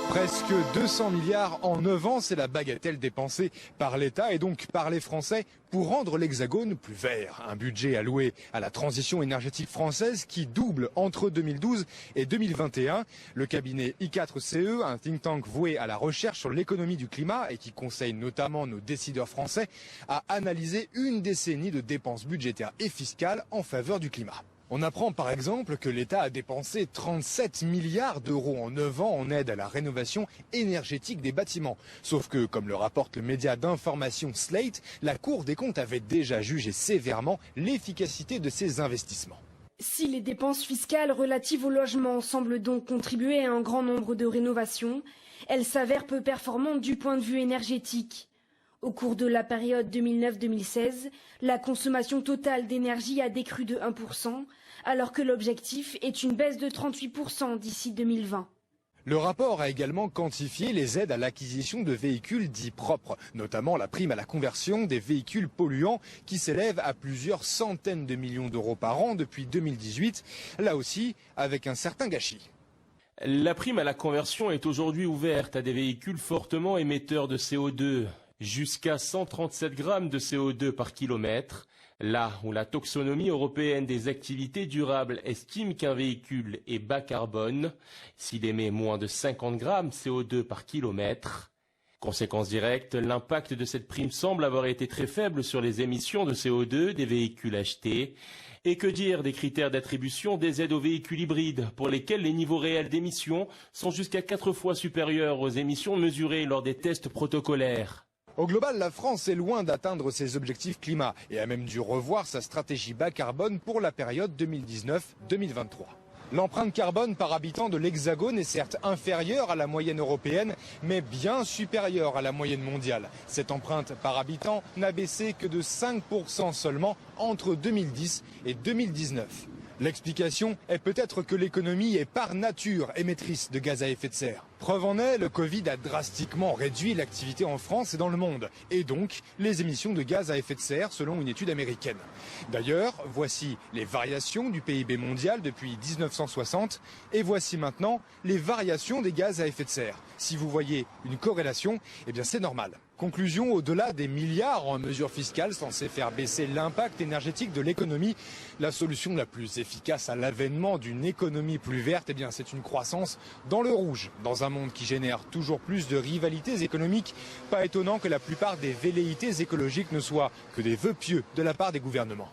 Presque 200 milliards en 9 ans, c'est la bagatelle dépensée par l'État et donc par les Français pour rendre l'Hexagone plus vert. Un budget alloué à la transition énergétique française qui double entre 2012 et 2021. Le cabinet I4CE, un think tank voué à la recherche sur l'économie du climat et qui conseille notamment nos décideurs français, a analysé une décennie de dépenses budgétaires et fiscales en faveur du climat. On apprend par exemple que l'État a dépensé 37 milliards d'euros en 9 ans en aide à la rénovation énergétique des bâtiments. Sauf que, comme le rapporte le média d'information Slate, la Cour des comptes avait déjà jugé sévèrement l'efficacité de ces investissements. Si les dépenses fiscales relatives au logement semblent donc contribuer à un grand nombre de rénovations, elles s'avèrent peu performantes du point de vue énergétique. Au cours de la période 2009-2016, la consommation totale d'énergie a décru de 1%, alors que l'objectif est une baisse de 38% d'ici 2020. Le rapport a également quantifié les aides à l'acquisition de véhicules dits propres, notamment la prime à la conversion des véhicules polluants qui s'élève à plusieurs centaines de millions d'euros par an depuis 2018, là aussi avec un certain gâchis. La prime à la conversion est aujourd'hui ouverte à des véhicules fortement émetteurs de CO2. jusqu'à 137 grammes de CO2 par kilomètre, là où la taxonomie européenne des activités durables estime qu'un véhicule est bas carbone s'il émet moins de 50 grammes CO2 par kilomètre. Conséquence directe, l'impact de cette prime semble avoir été très faible sur les émissions de CO2 des véhicules achetés. Et que dire des critères d'attribution des aides aux véhicules hybrides, pour lesquels les niveaux réels d'émissions sont jusqu'à 4 fois supérieurs aux émissions mesurées lors des tests protocolaires. Au global, la France est loin d'atteindre ses objectifs climat et a même dû revoir sa stratégie bas carbone pour la période 2019-2023. L'empreinte carbone par habitant de l'Hexagone est certes inférieure à la moyenne européenne, mais bien supérieure à la moyenne mondiale. Cette empreinte par habitant n'a baissé que de 5% seulement entre 2010 et 2019. L'explication est peut-être que l'économie est par nature émettrice de gaz à effet de serre. Preuve en est, le Covid a drastiquement réduit l'activité en France et dans le monde, et donc les émissions de gaz à effet de serre selon une étude américaine. D'ailleurs, voici les variations du PIB mondial depuis 1960, et voici maintenant les variations des gaz à effet de serre. Si vous voyez une corrélation, eh bien c'est normal. Conclusion, au-delà des milliards en mesures fiscales censées faire baisser l'impact énergétique de l'économie, la solution la plus efficace à l'avènement d'une économie plus verte, eh bien c'est une croissance dans le rouge. Dans un monde qui génère toujours plus de rivalités économiques, pas étonnant que la plupart des velléités écologiques ne soient que des vœux pieux de la part des gouvernements.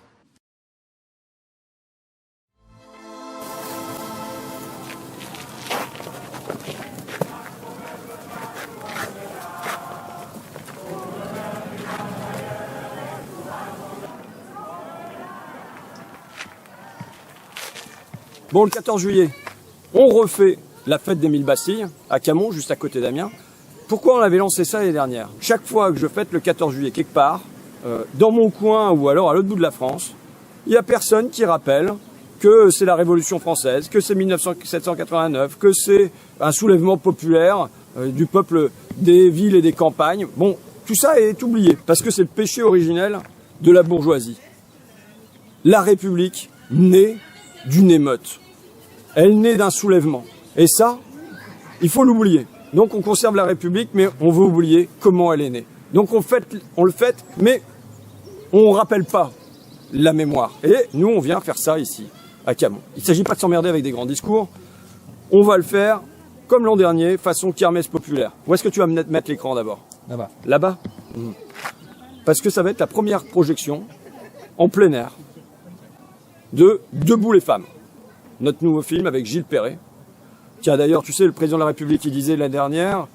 Bon, le 14 juillet, on refait la fête des 1000 Bastilles à Camon, juste à côté d'Amiens. Pourquoi on avait lancé ça l'année dernière? Chaque fois que je fête le 14 juillet quelque part, dans mon coin ou alors à l'autre bout de la France, il n'y a personne qui rappelle que c'est la Révolution française, que c'est 1789, que c'est un soulèvement populaire du peuple des villes et des campagnes. Bon, tout ça est oublié, parce que c'est le péché originel de la bourgeoisie. La République naît d'une émeute. Elle naît d'un soulèvement. Et ça, il faut l'oublier. Donc on conserve la République, mais on veut oublier comment elle est née. Donc on le fête, mais on ne rappelle pas la mémoire. Et nous, on vient faire ça ici, à Camon. Il ne s'agit pas de s'emmerder avec des grands discours. On va le faire, comme l'an dernier, façon kermesse populaire. Où est-ce que tu vas mettre l'écran d'abord? Là-bas. Là-bas? Parce que ça va être la première projection en plein air de Debout les femmes. Notre nouveau film avec Gilles Perret. Tiens, d'ailleurs, tu sais, le président de la République, il disait l'année dernière,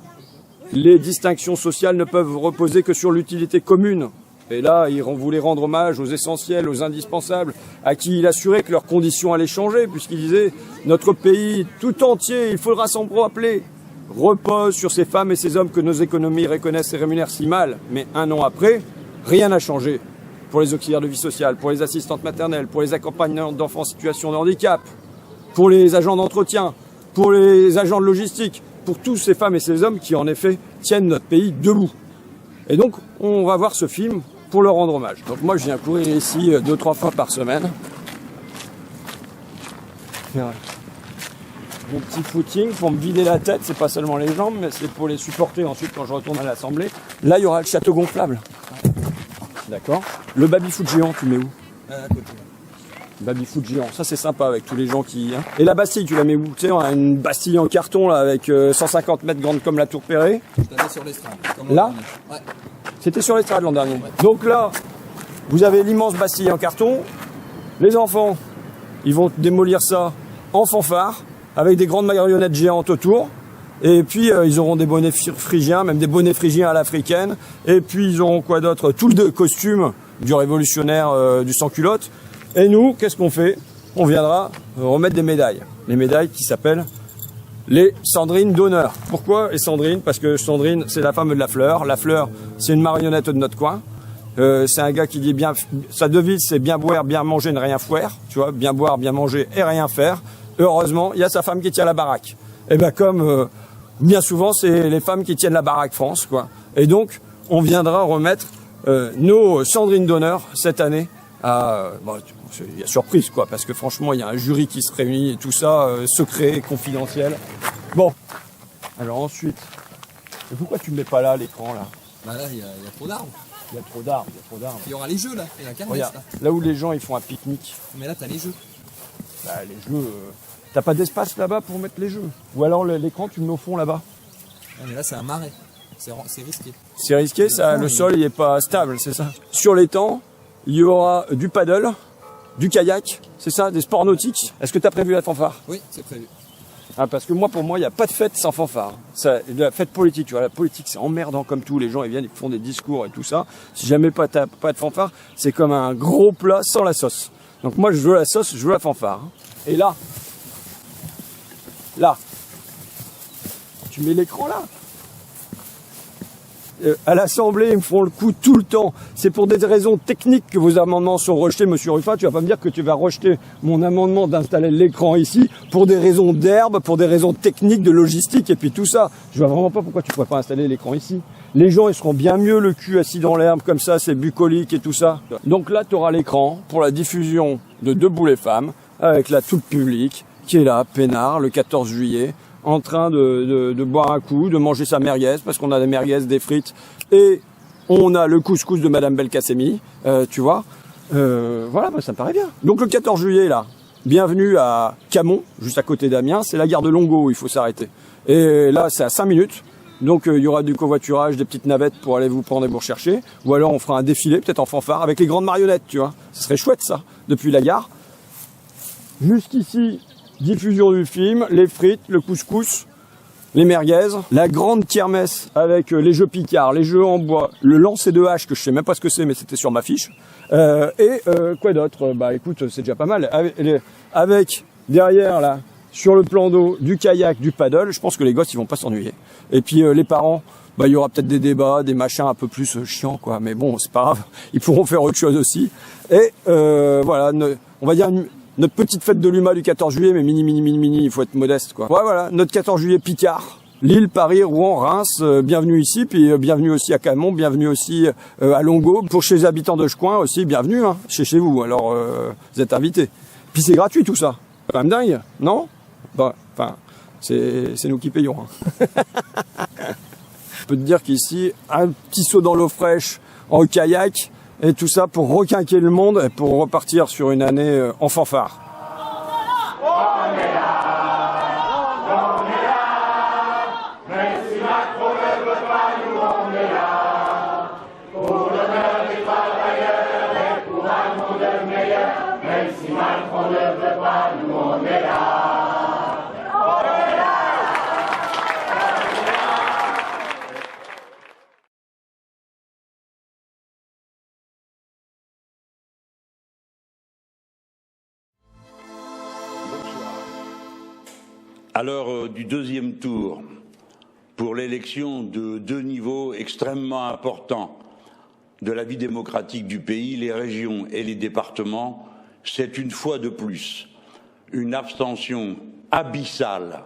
les distinctions sociales ne peuvent reposer que sur l'utilité commune. Et là, il voulait rendre hommage aux essentiels, aux indispensables, à qui il assurait que leurs conditions allaient changer, puisqu'il disait, notre pays tout entier, il faudra s'en rappeler, repose sur ces femmes et ces hommes que nos économies reconnaissent et rémunèrent si mal. Mais un an après, rien n'a changé. Pour les auxiliaires de vie sociale, pour les assistantes maternelles, pour les accompagnantes d'enfants en situation de handicap, pour les agents d'entretien, pour les agents de logistique, pour tous ces femmes et ces hommes qui, en effet, tiennent notre pays debout. Et donc, on va voir ce film pour leur rendre hommage. Donc moi, je viens courir ici 2-3 fois par semaine. Mon petit footing pour me vider la tête, c'est pas seulement les jambes, mais c'est pour les supporter ensuite quand je retourne à l'Assemblée. Là, il y aura le château gonflable. D'accord. Le baby-foot géant, tu mets où? À côté. Baby-foot géant, ça c'est sympa avec tous les gens qui... Hein. Et la Bastille, tu la mets où? Tu sais, on a une Bastille en carton là avec 150 mètres grande comme la Tour Perret. Je la mets sur l'estrade. Là? Ouais. C'était sur l'estrade l'an dernier. Ouais. Donc là, vous avez l'immense Bastille en carton. Les enfants, ils vont démolir ça en fanfare avec des grandes marionnettes géantes autour. Et puis, ils auront des bonnets phrygiens, même des bonnets phrygiens à l'africaine. Et puis, ils auront quoi d'autre? Tout le costume du révolutionnaire du sans-culotte. Et nous, qu'est-ce qu'on fait? On viendra remettre des médailles. Les médailles qui s'appellent les Sandrine d'honneur. Pourquoi les Sandrine? Parce que Sandrine, c'est la femme de la fleur. La fleur, c'est une marionnette de notre coin. C'est un gars qui dit bien... Sa devise, c'est bien boire, bien manger, ne rien faire. Tu vois, bien boire, bien manger et rien faire. Heureusement, il y a sa femme qui tient la baraque. Et bien comme... bien souvent, c'est les femmes qui tiennent la baraque France, quoi. Et donc, on viendra remettre nos Sandrine d'honneur cette année à... il y a surprise, quoi, parce que franchement, il y a un jury qui se réunit et tout ça, secret, confidentiel. Bon. Alors ensuite, pourquoi tu ne mets pas là l'écran, là? Bah là, il y a trop d'arbres. Il y a trop d'arbres, Il y aura les jeux là, et la kermesse Regarde, là. là où les gens ils font un pique-nique. Mais là, t'as les jeux. Bah, les jeux. T'as pas d'espace là-bas pour mettre les jeux. Ou alors l'écran, tu le mets au fond là-bas. Ouais, mais là, c'est un marais. C'est risqué. C'est risqué, ça, le sol il est pas stable, c'est ça. Sur l'étang, il y aura du paddle, du kayak, c'est ça, des sports nautiques. Est-ce que tu as prévu la fanfare? Oui, c'est prévu. Ah, parce que pour moi, il n'y a pas de fête sans fanfare. Ça, la fête politique, tu vois, la politique, c'est emmerdant comme tout. Les gens, ils viennent, ils font des discours et tout ça. Si jamais t'as pas de fanfare, c'est comme un gros plat sans la sauce. Donc moi, je veux la sauce, je veux la fanfare. Et là, tu mets l'écran là. À l'Assemblée, ils me font le coup tout le temps. C'est pour des raisons techniques que vos amendements sont rejetés, Monsieur Ruffin. Tu vas pas me dire que tu vas rejeter mon amendement d'installer l'écran ici pour des raisons d'herbe, pour des raisons techniques, de logistique et puis tout ça. Je vois vraiment pas pourquoi tu pourrais pas installer l'écran ici. Les gens, ils seront bien mieux le cul assis dans l'herbe comme ça, c'est bucolique et tout ça. Donc là, tu auras l'écran pour la diffusion de Debout les femmes avec la toute publique qui est là, peinard, le 14 juillet. En train de boire un coup, de manger sa merguez, parce qu'on a des merguez, des frites, et on a le couscous de Madame Belkacemi, tu vois. Voilà, ça me paraît bien. Donc le 14 juillet, là, bienvenue à Camon, juste à côté d'Amiens, c'est la gare de Longo où il faut s'arrêter. Et là, c'est à 5 minutes, donc il y aura du covoiturage, des petites navettes pour aller vous prendre et vous rechercher, ou alors on fera un défilé, peut-être en fanfare, avec les grandes marionnettes, tu vois. Ce serait chouette, ça, depuis la gare. Jusqu'ici, diffusion du film, les frites, le couscous, les merguez, la grande kermesse avec les jeux Picard, les jeux en bois, le lancer de hache que je sais même pas ce que c'est mais c'était sur ma fiche. Et quoi d'autre? Bah écoute, c'est déjà pas mal. Avec derrière là, sur le plan d'eau, du kayak, du paddle, je pense que les gosses ils vont pas s'ennuyer. Et puis les parents, bah il y aura peut-être des débats, des machins un peu plus chiants quoi, mais bon c'est pas grave, ils pourront faire autre chose aussi. Et voilà, on va dire notre petite fête de l'UMA du 14 juillet, mais mini, il faut être modeste, quoi. Ouais, voilà, notre 14 juillet Picard, Lille, Paris, Rouen, Reims, bienvenue ici, puis bienvenue aussi à Camon, bienvenue aussi à Longo. Pour chez les habitants de Checoin aussi, bienvenue, hein, chez vous, alors vous êtes invités. Puis c'est gratuit tout ça, c'est quand même dingue, non? Bah, enfin, c'est nous qui payons. Hein. Je peux te dire qu'ici, un petit saut dans l'eau fraîche, en kayak, et tout ça pour requinquer le monde et pour repartir sur une année en fanfare. On est là, même si Macron ne veut pas, nous on est là. Pour l'honneur des travailleurs et pour un monde meilleur, même si Macron ne veut pas, nous on est là. À l'heure du deuxième tour, pour l'élection de deux niveaux extrêmement importants de la vie démocratique du pays, les régions et les départements, c'est une fois de plus une abstention abyssale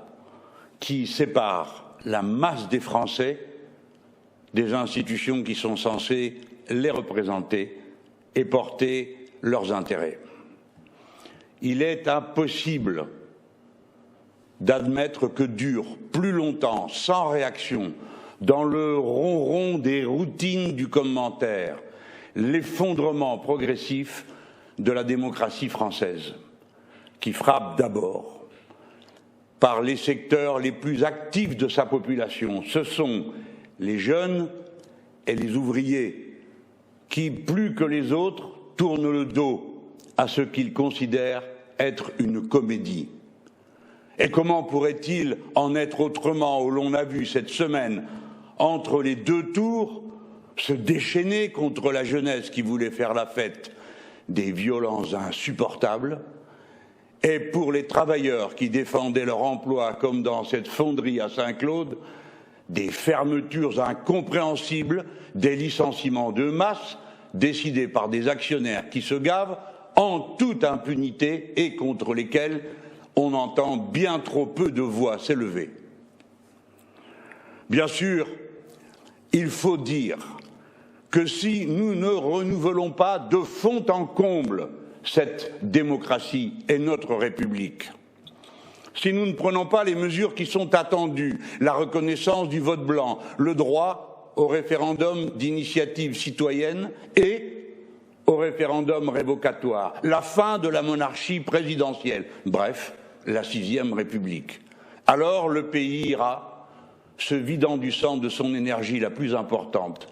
qui sépare la masse des Français des institutions qui sont censées les représenter et porter leurs intérêts. Il est impossible d'admettre que dure plus longtemps, sans réaction, dans le ronron des routines du commentaire, l'effondrement progressif de la démocratie française, qui frappe d'abord par les secteurs les plus actifs de sa population. Ce sont les jeunes et les ouvriers qui, plus que les autres, tournent le dos à ce qu'ils considèrent être une comédie. Et comment pourrait-il en être autrement où l'on a vu cette semaine, entre les deux tours, se déchaîner contre la jeunesse qui voulait faire la fête, des violences insupportables, et pour les travailleurs qui défendaient leur emploi, comme dans cette fonderie à Saint-Claude, des fermetures incompréhensibles, des licenciements de masse décidés par des actionnaires qui se gavent en toute impunité et contre lesquels on entend bien trop peu de voix s'élever. Bien sûr, il faut dire que si nous ne renouvelons pas de fond en comble cette démocratie et notre République, si nous ne prenons pas les mesures qui sont attendues, la reconnaissance du vote blanc, le droit au référendum d'initiative citoyenne et au référendum révocatoire, la fin de la monarchie présidentielle, bref, la 6e République. Alors le pays ira se vidant du sang de son énergie la plus importante,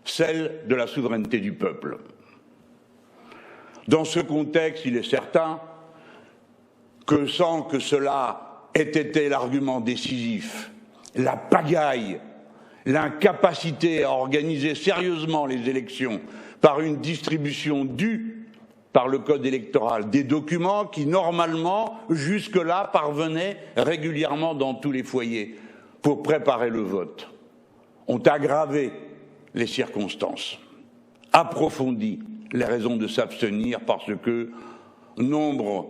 celle de la souveraineté du peuple. Dans ce contexte, il est certain que sans que cela ait été l'argument décisif, la pagaille, l'incapacité à organiser sérieusement les élections par une distribution due par le code électoral des documents qui, normalement, jusque-là, parvenaient régulièrement dans tous les foyers pour préparer le vote, ont aggravé les circonstances, approfondi les raisons de s'abstenir parce que nombre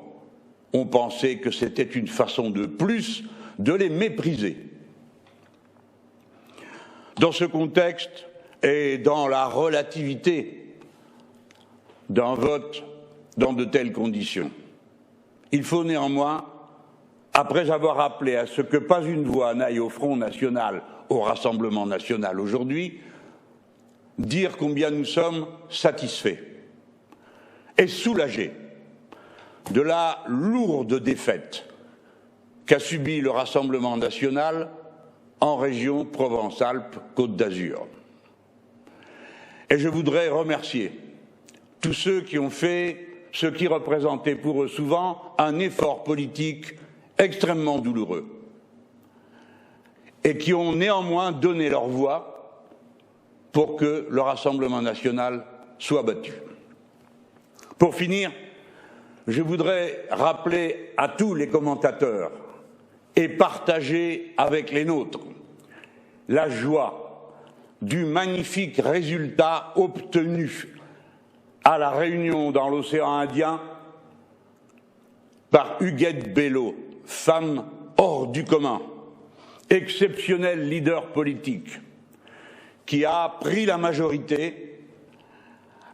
ont pensé que c'était une façon de plus de les mépriser. Dans ce contexte et dans la relativité d'un vote dans de telles conditions, il faut néanmoins, après avoir appelé à ce que pas une voix n'aille au Front National, au Rassemblement National aujourd'hui, dire combien nous sommes satisfaits et soulagés de la lourde défaite qu'a subie le Rassemblement National en région Provence-Alpes-Côte d'Azur. Et je voudrais remercier tous ceux qui ont fait ce qui représentait pour eux souvent un effort politique extrêmement douloureux et qui ont néanmoins donné leur voix pour que le Rassemblement national soit battu. Pour finir, je voudrais rappeler à tous les commentateurs et partager avec les nôtres la joie du magnifique résultat obtenu à la réunion dans l'océan Indien par Huguette Bello, femme hors du commun, exceptionnel leader politique, qui a pris la majorité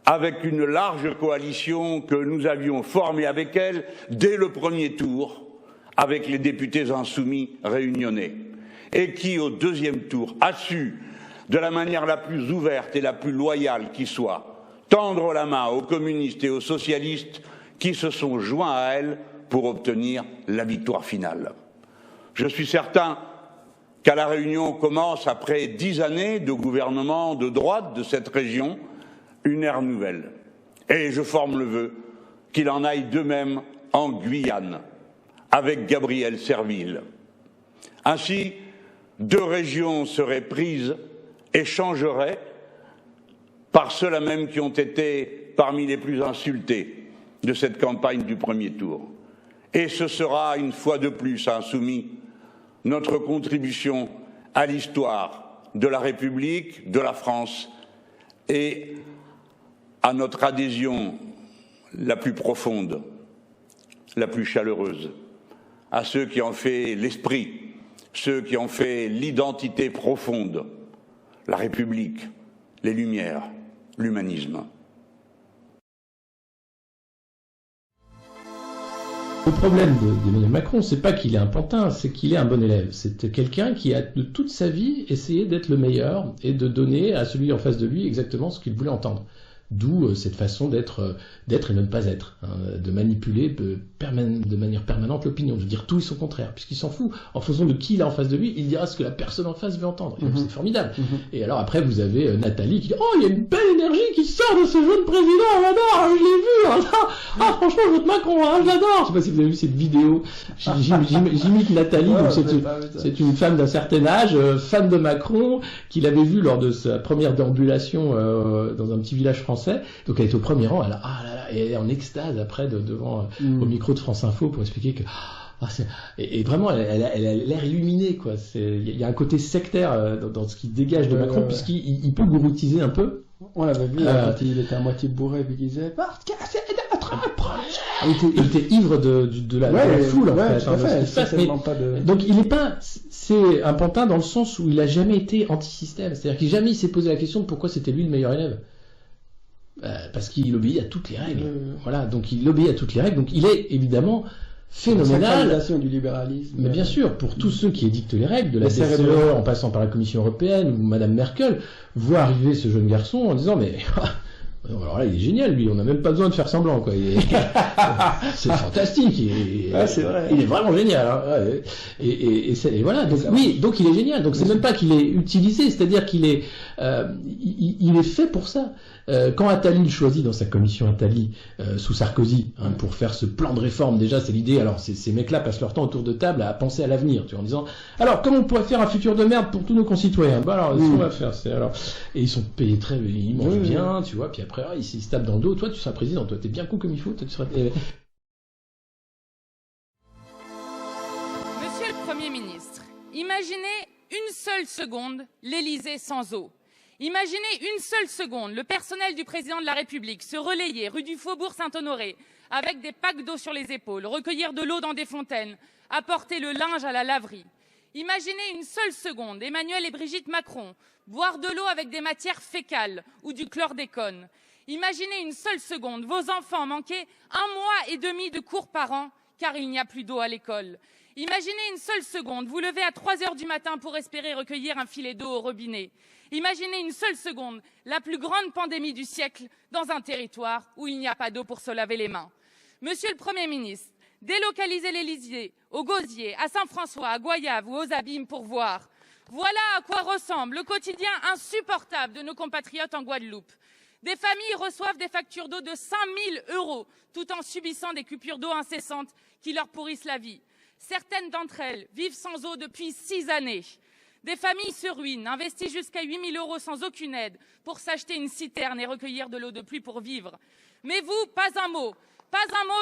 avec une large coalition que nous avions formée avec elle dès le premier tour, avec les députés insoumis réunionnais, et qui, au deuxième tour, a su, de la manière la plus ouverte et la plus loyale qui soit, tendre la main aux communistes et aux socialistes qui se sont joints à elle pour obtenir la victoire finale. Je suis certain qu'à La Réunion commence, après 10 années de gouvernement de droite de cette région, une ère nouvelle. Et je forme le vœu qu'il en aille de même en Guyane, avec Gabriel Serville. Ainsi, 2 régions seraient prises et changeraient par ceux-là même qui ont été parmi les plus insultés de cette campagne du premier tour. Et ce sera, une fois de plus, insoumis, notre contribution à l'histoire de la République, de la France et à notre adhésion la plus profonde, la plus chaleureuse, à ceux qui ont fait l'esprit, ceux qui ont fait l'identité profonde, la République, les Lumières, l'humanisme. Le problème d'Emmanuel Macron, c'est pas qu'il est un pantin, c'est qu'il est un bon élève. C'est quelqu'un qui a de toute sa vie essayé d'être le meilleur et de donner à celui en face de lui exactement ce qu'il voulait entendre. D'où cette façon d'être et de ne pas être, hein, de manipuler de manière permanente l'opinion, de dire tout et son contraire, puisqu'il s'en fout. En fonction de qui il a en face de lui, il dira ce que la personne en face veut entendre. Et c'est formidable. Et alors après, vous avez Nathalie qui dit « Oh, il y a une belle énergie qui sort de ce jeune président, on l'adore, je l'ai vu, ah, franchement, je vote Macron, hein, je l'adore !» Je sais pas si vous avez vu cette vidéo, j'imite Nathalie, donc c'est une femme d'un certain âge, fan de Macron, qu'il avait vu lors de sa première déambulation dans un petit village français. Donc elle est au premier rang, elle est en extase après devant au micro de France Info pour expliquer que et vraiment elle a l'air illuminée, quoi. Il y a un côté sectaire dans ce qui dégage de Macron, puisqu'il peut gouritiser un peu. On l'avait vu quand il était à moitié bourré et qu'il disait il était ivre de la foule, en fait. Donc il n'est pas, c'est un pantin dans le sens où il a jamais été anti-système, c'est-à-dire qu'il jamais s'est posé la question de pourquoi c'était lui le meilleur élève. Parce qu'il obéit à toutes les règles. Voilà, donc il obéit à toutes les règles. Donc il est évidemment phénoménale. Sacralisation du libéralisme. Mais bien sûr, pour tous ceux qui édictent les règles, de la Les BCE en passant par la Commission européenne ou Madame Merkel, voit arriver ce jeune garçon en disant mais alors là il est génial lui, on n'a même pas besoin de faire semblant quoi. C'est fantastique, c'est vrai. Il est vraiment génial. Hein. Et voilà. Donc oui, donc il est génial. Donc c'est même pas qu'il est utilisé, c'est-à-dire qu'il est il est fait pour ça. Quand Attali le choisit dans sa commission Attali sous Sarkozy pour faire ce plan de réforme, déjà c'est l'idée. Alors ces mecs-là passent leur temps autour de table à penser à l'avenir, tu vois, en disant alors comment on pourrait faire un futur de merde pour tous nos concitoyens. Bah alors ce qu'on va faire, c'est alors et ils sont payés ils mangent bien, tu vois. Puis après ils se tapent dans le dos. Toi tu seras président, toi t'es bien con comme il faut. Toi, tu seras... Monsieur le Premier ministre, imaginez une seule seconde l'Élysée sans eau. Imaginez une seule seconde le personnel du président de la République se relayer rue du Faubourg Saint-Honoré avec des packs d'eau sur les épaules, recueillir de l'eau dans des fontaines, apporter le linge à la laverie. Imaginez une seule seconde Emmanuel et Brigitte Macron boire de l'eau avec des matières fécales ou du chlordécone. Imaginez une seule seconde vos enfants manquer 1 mois et demi de cours par an car il n'y a plus d'eau à l'école. Imaginez une seule seconde vous lever à 3 heures du matin pour espérer recueillir un filet d'eau au robinet. Imaginez une seule seconde la plus grande pandémie du siècle dans un territoire où il n'y a pas d'eau pour se laver les mains. Monsieur le Premier ministre, délocalisez l'Élysée au Gosier, à Saint-François, à Goyave ou aux Abîmes pour voir. Voilà à quoi ressemble le quotidien insupportable de nos compatriotes en Guadeloupe. Des familles reçoivent des factures d'eau de 5 000 € tout en subissant des coupures d'eau incessantes qui leur pourrissent la vie. Certaines d'entre elles vivent sans eau depuis 6 années. Des familles se ruinent, investissent jusqu'à 8 000 € sans aucune aide pour s'acheter une citerne et recueillir de l'eau de pluie pour vivre. Mais vous, pas un mot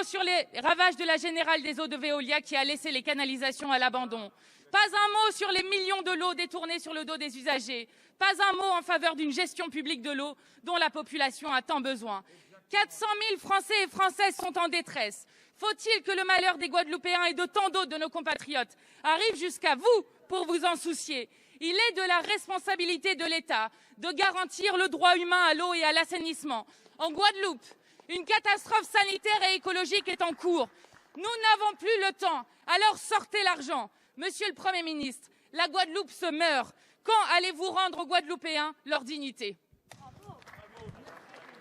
sur les ravages de la Générale des eaux de Veolia qui a laissé les canalisations à l'abandon. Pas un mot sur les millions de lots détournés sur le dos des usagers. Pas un mot en faveur d'une gestion publique de l'eau dont la population a tant besoin. 400 000 Français et Françaises sont en détresse. Faut-il que le malheur des Guadeloupéens et de tant d'autres de nos compatriotes arrive jusqu'à vous pour vous en soucier? Il est de la responsabilité de l'État de garantir le droit humain à l'eau et à l'assainissement. En Guadeloupe, une catastrophe sanitaire et écologique est en cours. Nous n'avons plus le temps, alors sortez l'argent. Monsieur le Premier ministre, la Guadeloupe se meurt. Quand allez-vous rendre aux Guadeloupéens leur dignité?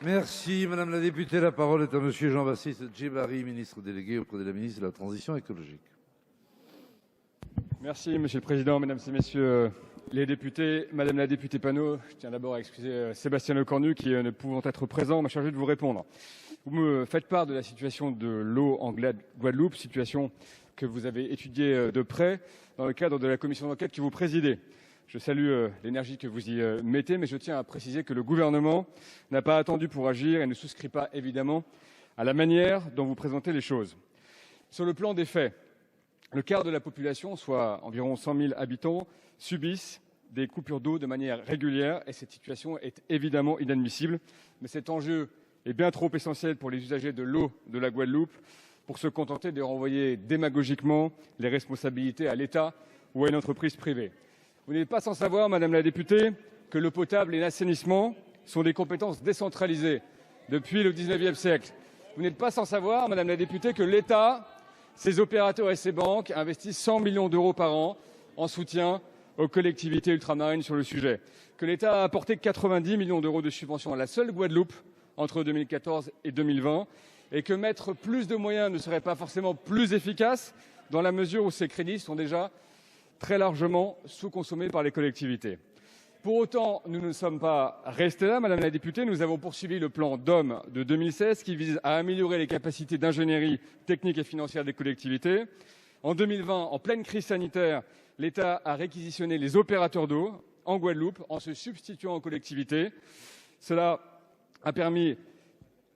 Merci Madame la députée. La parole est à Monsieur Jean-Baptiste Djebari, ministre délégué auprès de la ministre de la Transition écologique. Merci Monsieur le Président, Mesdames et Messieurs les députés. Madame la députée Panot, je tiens d'abord à excuser Sébastien Lecornu qui, ne pouvant être présent, m'a chargé de vous répondre. Vous me faites part de la situation de l'eau en Guadeloupe, situation que vous avez étudiée de près dans le cadre de la commission d'enquête que vous présidez. Je salue l'énergie que vous y mettez, mais je tiens à préciser que le gouvernement n'a pas attendu pour agir et ne souscrit pas évidemment à la manière dont vous présentez les choses. Sur le plan des faits, le quart de la population, soit environ 100 000 habitants, subissent des coupures d'eau de manière régulière et cette situation est évidemment inadmissible. Mais cet enjeu est bien trop essentiel pour les usagers de l'eau de la Guadeloupe pour se contenter de renvoyer démagogiquement les responsabilités à l'État ou à une entreprise privée. Vous n'êtes pas sans savoir, Madame la députée, que l'eau potable et l'assainissement sont des compétences décentralisées depuis le XIXe siècle. Vous n'êtes pas sans savoir, Madame la députée, que l'État, ses opérateurs et ses banques investissent 100 millions d'euros par an en soutien aux collectivités ultramarines sur le sujet. Que l'État a apporté 90 millions d'euros de subventions à la seule Guadeloupe entre 2014 et 2020 et que mettre plus de moyens ne serait pas forcément plus efficace dans la mesure où ces crédits sont déjà très largement sous-consommés par les collectivités. Pour autant, nous ne sommes pas restés là, Madame la députée. Nous avons poursuivi le plan DOM de 2016 qui vise à améliorer les capacités d'ingénierie technique et financière des collectivités. En 2020, en pleine crise sanitaire, l'État a réquisitionné les opérateurs d'eau en Guadeloupe en se substituant aux collectivités. Cela a permis,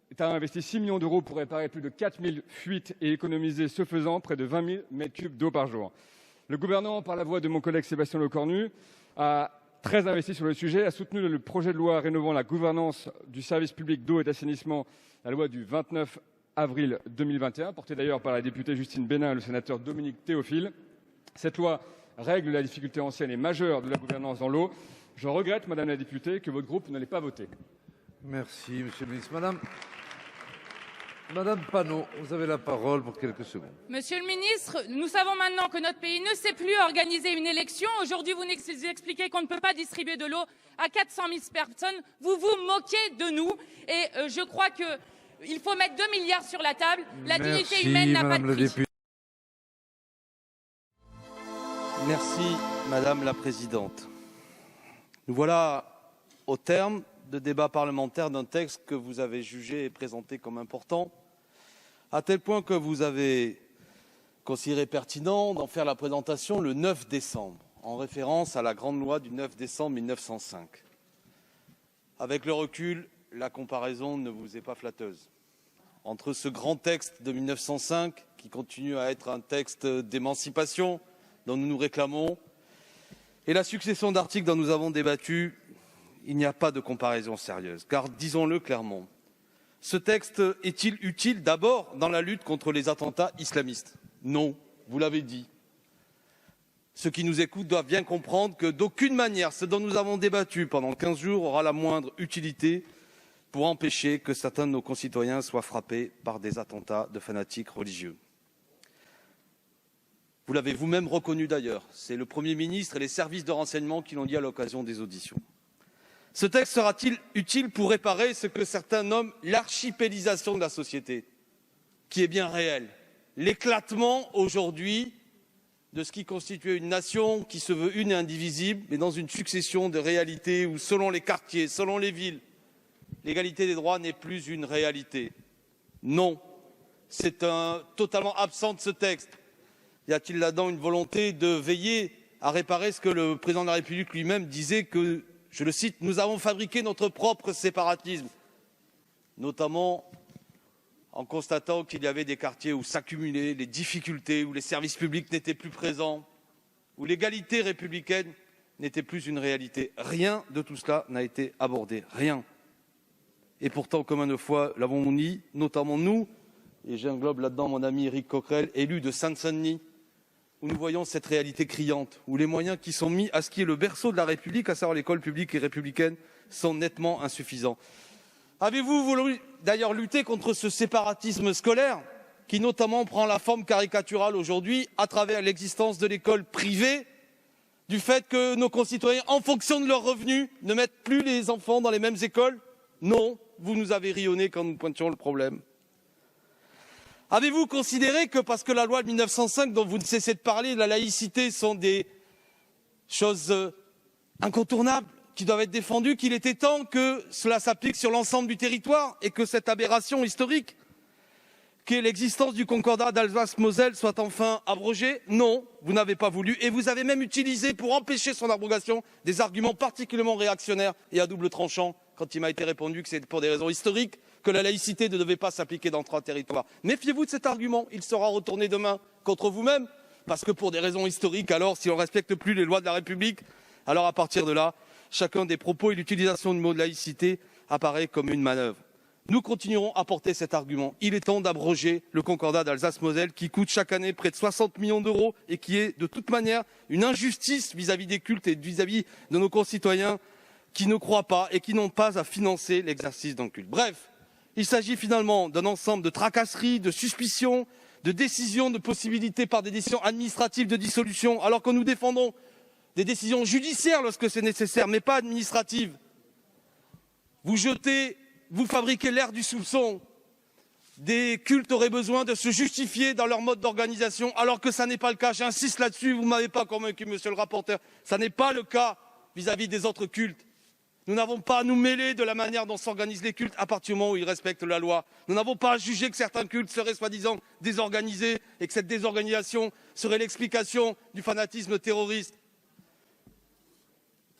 l'État a investi 6 millions d'euros pour réparer plus de 4000 fuites et économiser, ce faisant, près de 20 000 mètres cubes d'eau par jour. Le gouvernement, par la voix de mon collègue Sébastien Lecornu, a très investi sur le sujet, a soutenu le projet de loi rénovant la gouvernance du service public d'eau et d'assainissement, la loi du 29 avril 2021, portée d'ailleurs par la députée Justine Bénin et le sénateur Dominique Théophile. Cette loi règle la difficulté ancienne et majeure de la gouvernance dans l'eau. Je regrette, Madame la députée, que votre groupe ne l'ait pas votée. Merci, Monsieur le ministre. Madame Madame Panot, vous avez la parole pour quelques secondes. Monsieur le ministre, nous savons maintenant que notre pays ne sait plus organiser une élection. Aujourd'hui, vous nous expliquez qu'on ne peut pas distribuer de l'eau à 400 000 personnes. Vous vous moquez de nous. Et je crois qu'il faut mettre 2 milliards sur la table. La dignité humaine n'a pas de prix. Merci, Madame la Présidente. Nous voilà au terme de débats parlementaires d'un texte que vous avez jugé et présenté comme important, à tel point que vous avez considéré pertinent d'en faire la présentation le 9 décembre, en référence à la grande loi du 9 décembre 1905. Avec le recul, la comparaison ne vous est pas flatteuse. Entre ce grand texte de 1905, qui continue à être un texte d'émancipation dont nous nous réclamons, et la succession d'articles dont nous avons débattu, il n'y a pas de comparaison sérieuse. Car, disons-le clairement, ce texte est-il utile d'abord dans la lutte contre les attentats islamistes? Non, vous l'avez dit. Ceux qui nous écoutent doivent bien comprendre que d'aucune manière, ce dont nous avons débattu pendant 15 jours aura la moindre utilité pour empêcher que certains de nos concitoyens soient frappés par des attentats de fanatiques religieux. Vous l'avez vous-même reconnu d'ailleurs, c'est le Premier ministre et les services de renseignement qui l'ont dit à l'occasion des auditions. Ce texte sera-t-il utile pour réparer ce que certains nomment l'archipélisation de la société, qui est bien réelle, l'éclatement aujourd'hui de ce qui constituait une nation qui se veut une et indivisible, mais dans une succession de réalités où, selon les quartiers, selon les villes, l'égalité des droits n'est plus une réalité. Non, c'est totalement absent de ce texte. Y a-t-il là-dedans une volonté de veiller à réparer ce que le président de la République lui-même disait que, je le cite, nous avons fabriqué notre propre séparatisme, notamment en constatant qu'il y avait des quartiers où s'accumulaient les difficultés, où les services publics n'étaient plus présents, où l'égalité républicaine n'était plus une réalité. Rien de tout cela n'a été abordé, rien. Et pourtant, combien de fois l'avons-nous dit, notamment nous, et j'englobe là-dedans mon ami Éric Coquerel, élu de Seine-Saint-Denis, où nous voyons cette réalité criante, où les moyens qui sont mis à ce qui est le berceau de la République, à savoir l'école publique et républicaine, sont nettement insuffisants. Avez-vous voulu d'ailleurs lutter contre ce séparatisme scolaire qui notamment prend la forme caricaturale aujourd'hui à travers l'existence de l'école privée, du fait que nos concitoyens, en fonction de leurs revenus, ne mettent plus les enfants dans les mêmes écoles? Non, vous nous avez rionné quand nous pointions le problème. Avez-vous considéré que parce que la loi de 1905, dont vous ne cessez de parler, la laïcité, sont des choses incontournables, qui doivent être défendues, qu'il était temps que cela s'applique sur l'ensemble du territoire et que cette aberration historique, qu'est l'existence du concordat d'Alsace-Moselle, soit enfin abrogée? Non, vous n'avez pas voulu, et vous avez même utilisé pour empêcher son abrogation des arguments particulièrement réactionnaires et à double tranchant quand il m'a été répondu que c'est pour des raisons historiques que la laïcité ne devait pas s'appliquer dans 3 territoires. Méfiez-vous de cet argument, il sera retourné demain contre vous-même, parce que pour des raisons historiques, alors si on ne respecte plus les lois de la République, alors à partir de là, chacun des propos et l'utilisation du mot de laïcité apparaît comme une manœuvre. Nous continuerons à porter cet argument. Il est temps d'abroger le concordat d'Alsace-Moselle qui coûte chaque année près de 60 millions d'euros et qui est de toute manière une injustice vis-à-vis des cultes et vis-à-vis de nos concitoyens qui ne croient pas et qui n'ont pas à financer l'exercice d'un culte. Bref, il s'agit finalement d'un ensemble de tracasseries, de suspicions, de décisions, de possibilités par des décisions administratives de dissolution, alors que nous défendons des décisions judiciaires lorsque c'est nécessaire, mais pas administratives. Vous fabriquez l'ère du soupçon. Des cultes auraient besoin de se justifier dans leur mode d'organisation, alors que ça n'est pas le cas. J'insiste là-dessus, vous ne m'avez pas convaincu, monsieur le rapporteur. Ça n'est pas le cas vis-à-vis des autres cultes. Nous n'avons pas à nous mêler de la manière dont s'organisent les cultes à partir du moment où ils respectent la loi. Nous n'avons pas à juger que certains cultes seraient soi-disant désorganisés et que cette désorganisation serait l'explication du fanatisme terroriste.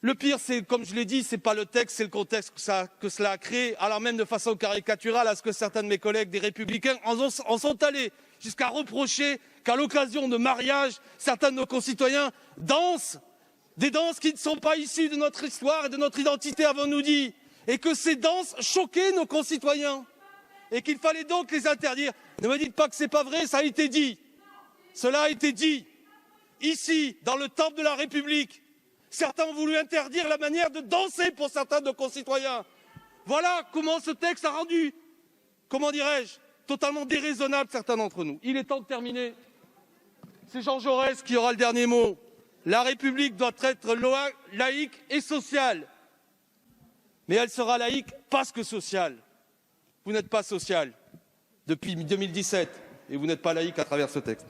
Le pire, c'est, comme je l'ai dit, ce n'est pas le texte, c'est le contexte que cela a créé, alors même de façon caricaturale à ce que certains de mes collègues des Républicains en sont allés jusqu'à reprocher qu'à l'occasion de mariages, certains de nos concitoyens dansent des danses qui ne sont pas issues de notre histoire et de notre identité, avons-nous dit, et que ces danses choquaient nos concitoyens, et qu'il fallait donc les interdire. Ne me dites pas que ce n'est pas vrai, ça a été dit. Cela a été dit. Ici, dans le temple de la République, certains ont voulu interdire la manière de danser pour certains de nos concitoyens. Voilà comment ce texte a rendu, comment dirais-je, totalement déraisonnables, certains d'entre nous. Il est temps de terminer. C'est Jean Jaurès qui aura le dernier mot. La République doit être laïque et sociale. Mais elle sera laïque parce que sociale. Vous n'êtes pas social depuis 2017 et vous n'êtes pas laïque à travers ce texte.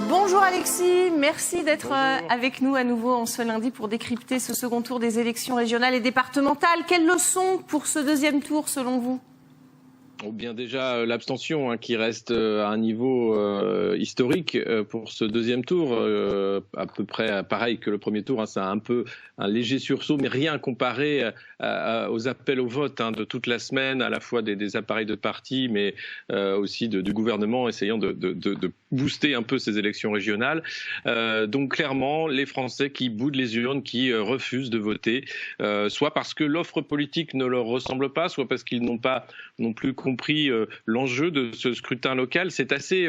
Bonjour Alexis, merci d'être avec nous à nouveau en ce lundi pour décrypter ce second tour des élections régionales et départementales. Quelles leçons pour ce deuxième tour selon vous ? Bien déjà l'abstention qui reste à un niveau historique pour ce deuxième tour, à peu près pareil que le premier tour. C'est un peu un léger sursaut, mais rien comparé aux appels au vote de toute la semaine, à la fois des appareils de partis, mais aussi du gouvernement essayant de booster un peu ces élections régionales. Donc clairement, les Français qui boudent les urnes, qui refusent de voter, soit parce que l'offre politique ne leur ressemble pas, soit parce qu'ils n'ont pas non plus compris l'enjeu de ce scrutin local. C'est assez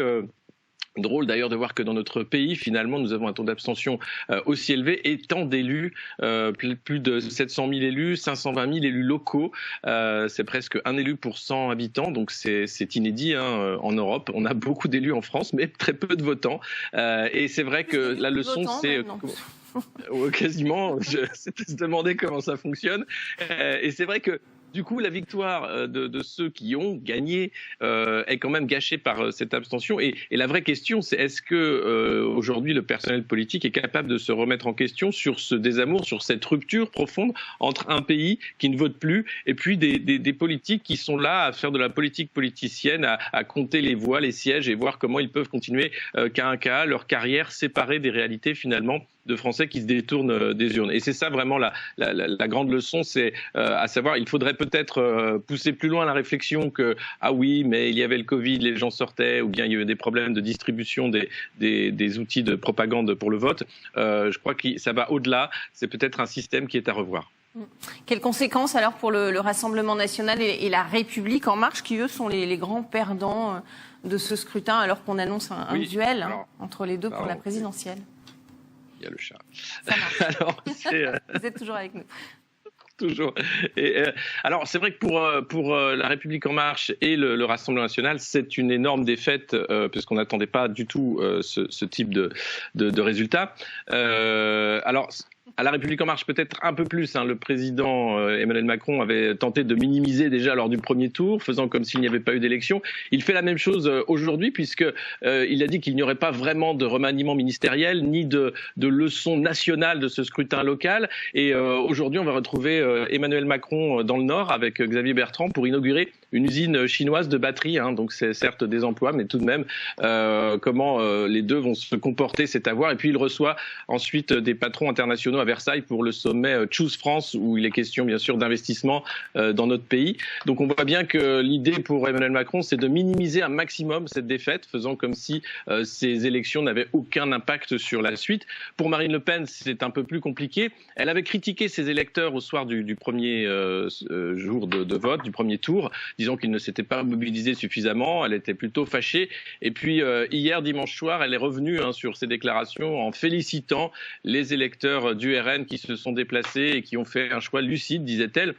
drôle d'ailleurs de voir que dans notre pays, finalement, nous avons un taux d'abstention aussi élevé et tant d'élus, plus de 700 000 élus, 520 000 élus locaux. C'est presque un élu pour 100 habitants, donc c'est inédit en Europe. On a beaucoup d'élus en France, mais très peu de votants. Et c'est vrai que la leçon, c'est... Quasiment, je me demandais comment ça fonctionne. Et c'est vrai que du coup, la victoire de ceux qui ont gagné est quand même gâchée par cette abstention. Et la vraie question, c'est est-ce que aujourd'hui le personnel politique est capable de se remettre en question sur ce désamour, sur cette rupture profonde entre un pays qui ne vote plus et puis des politiques qui sont là à faire de la politique politicienne, à compter les voix, les sièges et voir comment ils peuvent continuer qu'à un cas leur carrière séparée des réalités finalement de Français qui se détournent des urnes. Et c'est ça vraiment la grande leçon, c'est à savoir, il faudrait peut-être pousser plus loin la réflexion que ah oui, mais il y avait le Covid, les gens sortaient, ou bien il y avait des problèmes de distribution des outils de propagande pour le vote. Je crois que ça va au-delà. C'est peut-être un système qui est à revoir. Quelles conséquences alors pour le Rassemblement national et la République en marche, qui eux sont les grands perdants de ce scrutin, alors qu'on annonce un duel entre les deux pour la présidentielle? Il y a le chat. Ça marche. Alors, vous êtes toujours avec nous. Toujours. Alors, c'est vrai que pour La République En Marche et le Rassemblement National, c'est une énorme défaite, puisqu'on n'attendait pas du tout ce type de résultat. Alors, à La République En Marche, peut-être un peu plus. Le président Emmanuel Macron avait tenté de minimiser déjà lors du premier tour, faisant comme s'il n'y avait pas eu d'élection. Il fait la même chose aujourd'hui, puisqu'il a dit qu'il n'y aurait pas vraiment de remaniement ministériel, ni de leçon nationale de ce scrutin local. Et aujourd'hui, on va retrouver Emmanuel Macron dans le Nord avec Xavier Bertrand pour inaugurer une usine chinoise de batteries. Donc c'est certes des emplois, mais tout de même, comment les deux vont se comporter, c'est à voir. Et puis il reçoit ensuite des patrons internationaux à Versailles pour le sommet Choose France, où il est question bien sûr d'investissement dans notre pays. Donc on voit bien que l'idée pour Emmanuel Macron, c'est de minimiser un maximum cette défaite, faisant comme si ces élections n'avaient aucun impact sur la suite. Pour Marine Le Pen, c'est un peu plus compliqué. Elle avait critiqué ses électeurs au soir du premier jour de vote, du premier tour, disant qu'ils ne s'étaient pas mobilisés suffisamment. Elle était plutôt fâchée. Et puis hier, dimanche soir, elle est revenue sur ses déclarations en félicitant les électeurs du RN qui se sont déplacés et qui ont fait un choix lucide, disait-elle.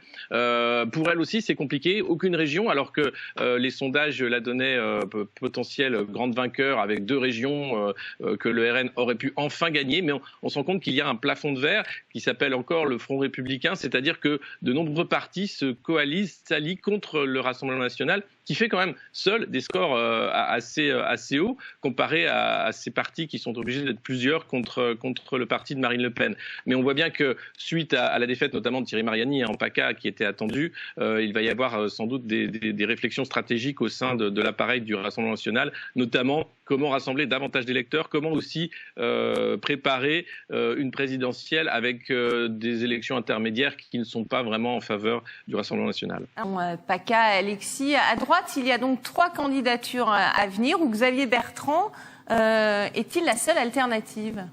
Pour elle aussi, c'est compliqué. Aucune région, alors que les sondages la donnaient potentielle grande vainqueur avec 2 régions que le RN aurait pu enfin gagner. Mais on se rend compte qu'il y a un plafond de verre qui s'appelle encore le Front républicain, c'est-à-dire que de nombreux partis se coalisent, s'allient contre le Rassemblement national, qui fait quand même seul des scores assez hauts comparé à ces partis qui sont obligés d'être plusieurs contre le parti de Marine Le Pen. Mais on voit bien que suite à la défaite notamment de Thierry Mariani en PACA qui était attendue, il va y avoir sans doute des réflexions stratégiques au sein de l'appareil du Rassemblement national, notamment comment rassembler davantage d'électeurs, comment aussi préparer une présidentielle avec des élections intermédiaires qui ne sont pas vraiment en faveur du Rassemblement national. PACA, Alexis, à droite, il y a donc 3 candidatures à venir où Xavier Bertrand est-il la seule alternative ?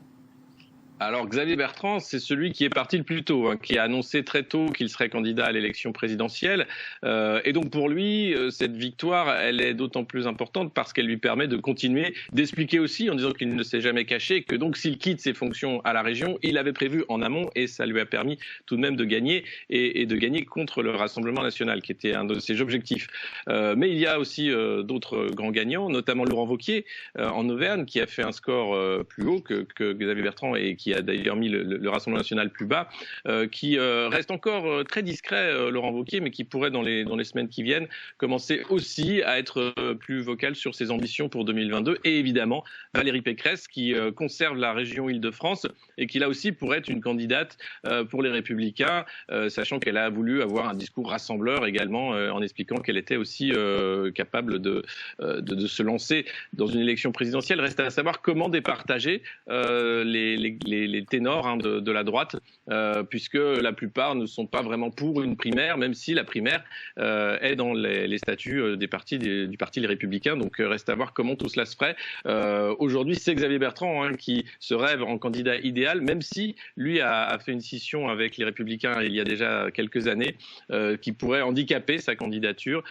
Alors Xavier Bertrand, c'est celui qui est parti le plus tôt, qui a annoncé très tôt qu'il serait candidat à l'élection présidentielle. Et donc pour lui, cette victoire, elle est d'autant plus importante parce qu'elle lui permet de continuer d'expliquer aussi, en disant qu'il ne s'est jamais caché, que donc s'il quitte ses fonctions à la région, il avait prévu en amont et ça lui a permis tout de même de gagner et de gagner contre le Rassemblement national, qui était un de ses objectifs. Mais il y a aussi d'autres grands gagnants, notamment Laurent Wauquiez en Auvergne, qui a fait un score plus haut que Xavier Bertrand et qui a d'ailleurs mis le Rassemblement national plus bas, qui reste encore très discret, Laurent Wauquiez, mais qui pourrait dans les semaines qui viennent commencer aussi à être plus vocal sur ses ambitions pour 2022. Et évidemment, Valérie Pécresse, qui conserve la région Île-de-France et qui là aussi pourrait être une candidate pour les Républicains, sachant qu'elle a voulu avoir un discours rassembleur également, en expliquant qu'elle était aussi capable de se lancer dans une élection présidentielle. Reste à savoir comment départager les ténors de la droite, puisque la plupart ne sont pas vraiment pour une primaire, même si la primaire est dans les statuts du parti Les Républicains. Donc reste à voir comment tout cela se ferait. Aujourd'hui, c'est Xavier Bertrand qui se rêve en candidat idéal, même si lui a fait une scission avec les Républicains il y a déjà quelques années, qui pourrait handicaper sa candidature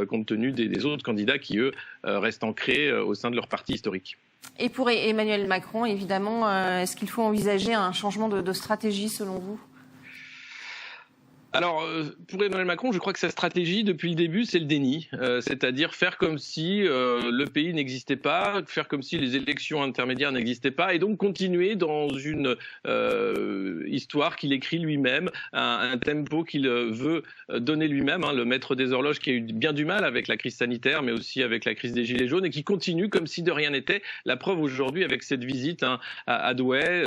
compte tenu des autres candidats qui, eux, restent ancrés au sein de leur parti historique. Et pour Emmanuel Macron, évidemment, est-ce qu'il faut envisager un changement de stratégie selon vous ? Alors, pour Emmanuel Macron, je crois que sa stratégie, depuis le début, c'est le déni. C'est-à-dire faire comme si le pays n'existait pas, faire comme si les élections intermédiaires n'existaient pas, et donc continuer dans une histoire qu'il écrit lui-même, un tempo qu'il veut donner lui-même, le maître des horloges qui a eu bien du mal avec la crise sanitaire, mais aussi avec la crise des Gilets jaunes, et qui continue comme si de rien n'était. La preuve aujourd'hui avec cette visite à Douai,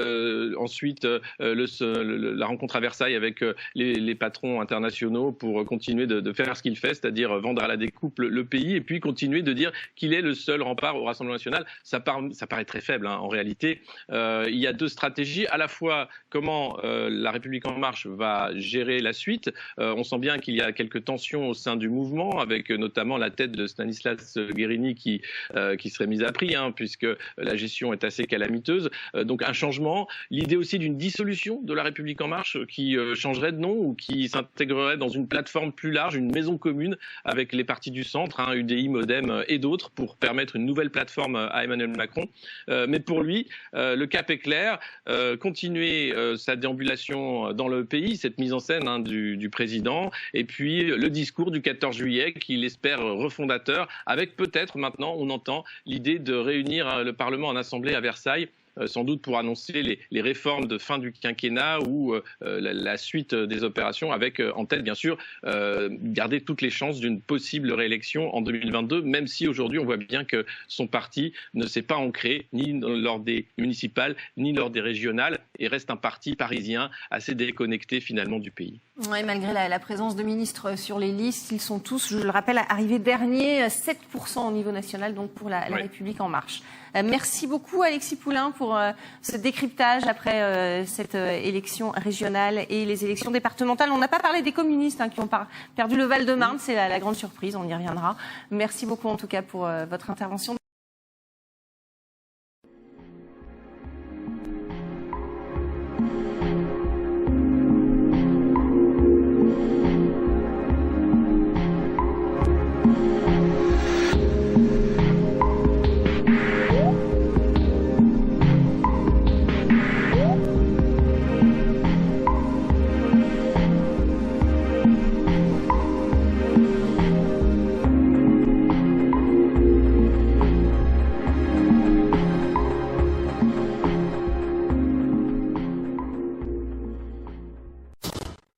ensuite la rencontre à Versailles avec les patrons internationaux pour continuer de faire ce qu'il fait, c'est-à-dire vendre à la découpe le pays et puis continuer de dire qu'il est le seul rempart au Rassemblement national. Ça paraît très faible en réalité. Il y a deux stratégies, à la fois comment la République en marche va gérer la suite. On sent bien qu'il y a quelques tensions au sein du mouvement, avec notamment la tête de Stanislas Guerini qui serait mise à prix, puisque la gestion est assez calamiteuse. Donc un changement, l'idée aussi d'une dissolution de la République en marche qui changerait de nom ou qui s'intégrerait dans une plateforme plus large, une maison commune avec les partis du centre, UDI, Modem et d'autres, pour permettre une nouvelle plateforme à Emmanuel Macron. Mais pour lui, le cap est clair, continuer sa déambulation dans le pays, cette mise en scène du président, et puis le discours du 14 juillet qu'il espère refondateur, avec peut-être maintenant, on entend l'idée de réunir le Parlement en assemblée à Versailles, sans doute pour annoncer les réformes de fin du quinquennat ou la suite des opérations, avec en tête bien sûr garder toutes les chances d'une possible réélection en 2022, même si aujourd'hui on voit bien que son parti ne s'est pas ancré ni lors des municipales ni lors des régionales et reste un parti parisien assez déconnecté finalement du pays. Oui, malgré la présence de ministres sur les listes, ils sont tous, je le rappelle, arrivés derniers, 7% au niveau national, donc pour la République en marche. Merci beaucoup Alexis Poulain pour ce décryptage après cette élection régionale et les élections départementales. On n'a pas parlé des communistes qui ont perdu le Val-de-Marne, c'est la grande surprise, on y reviendra. Merci beaucoup en tout cas pour votre intervention.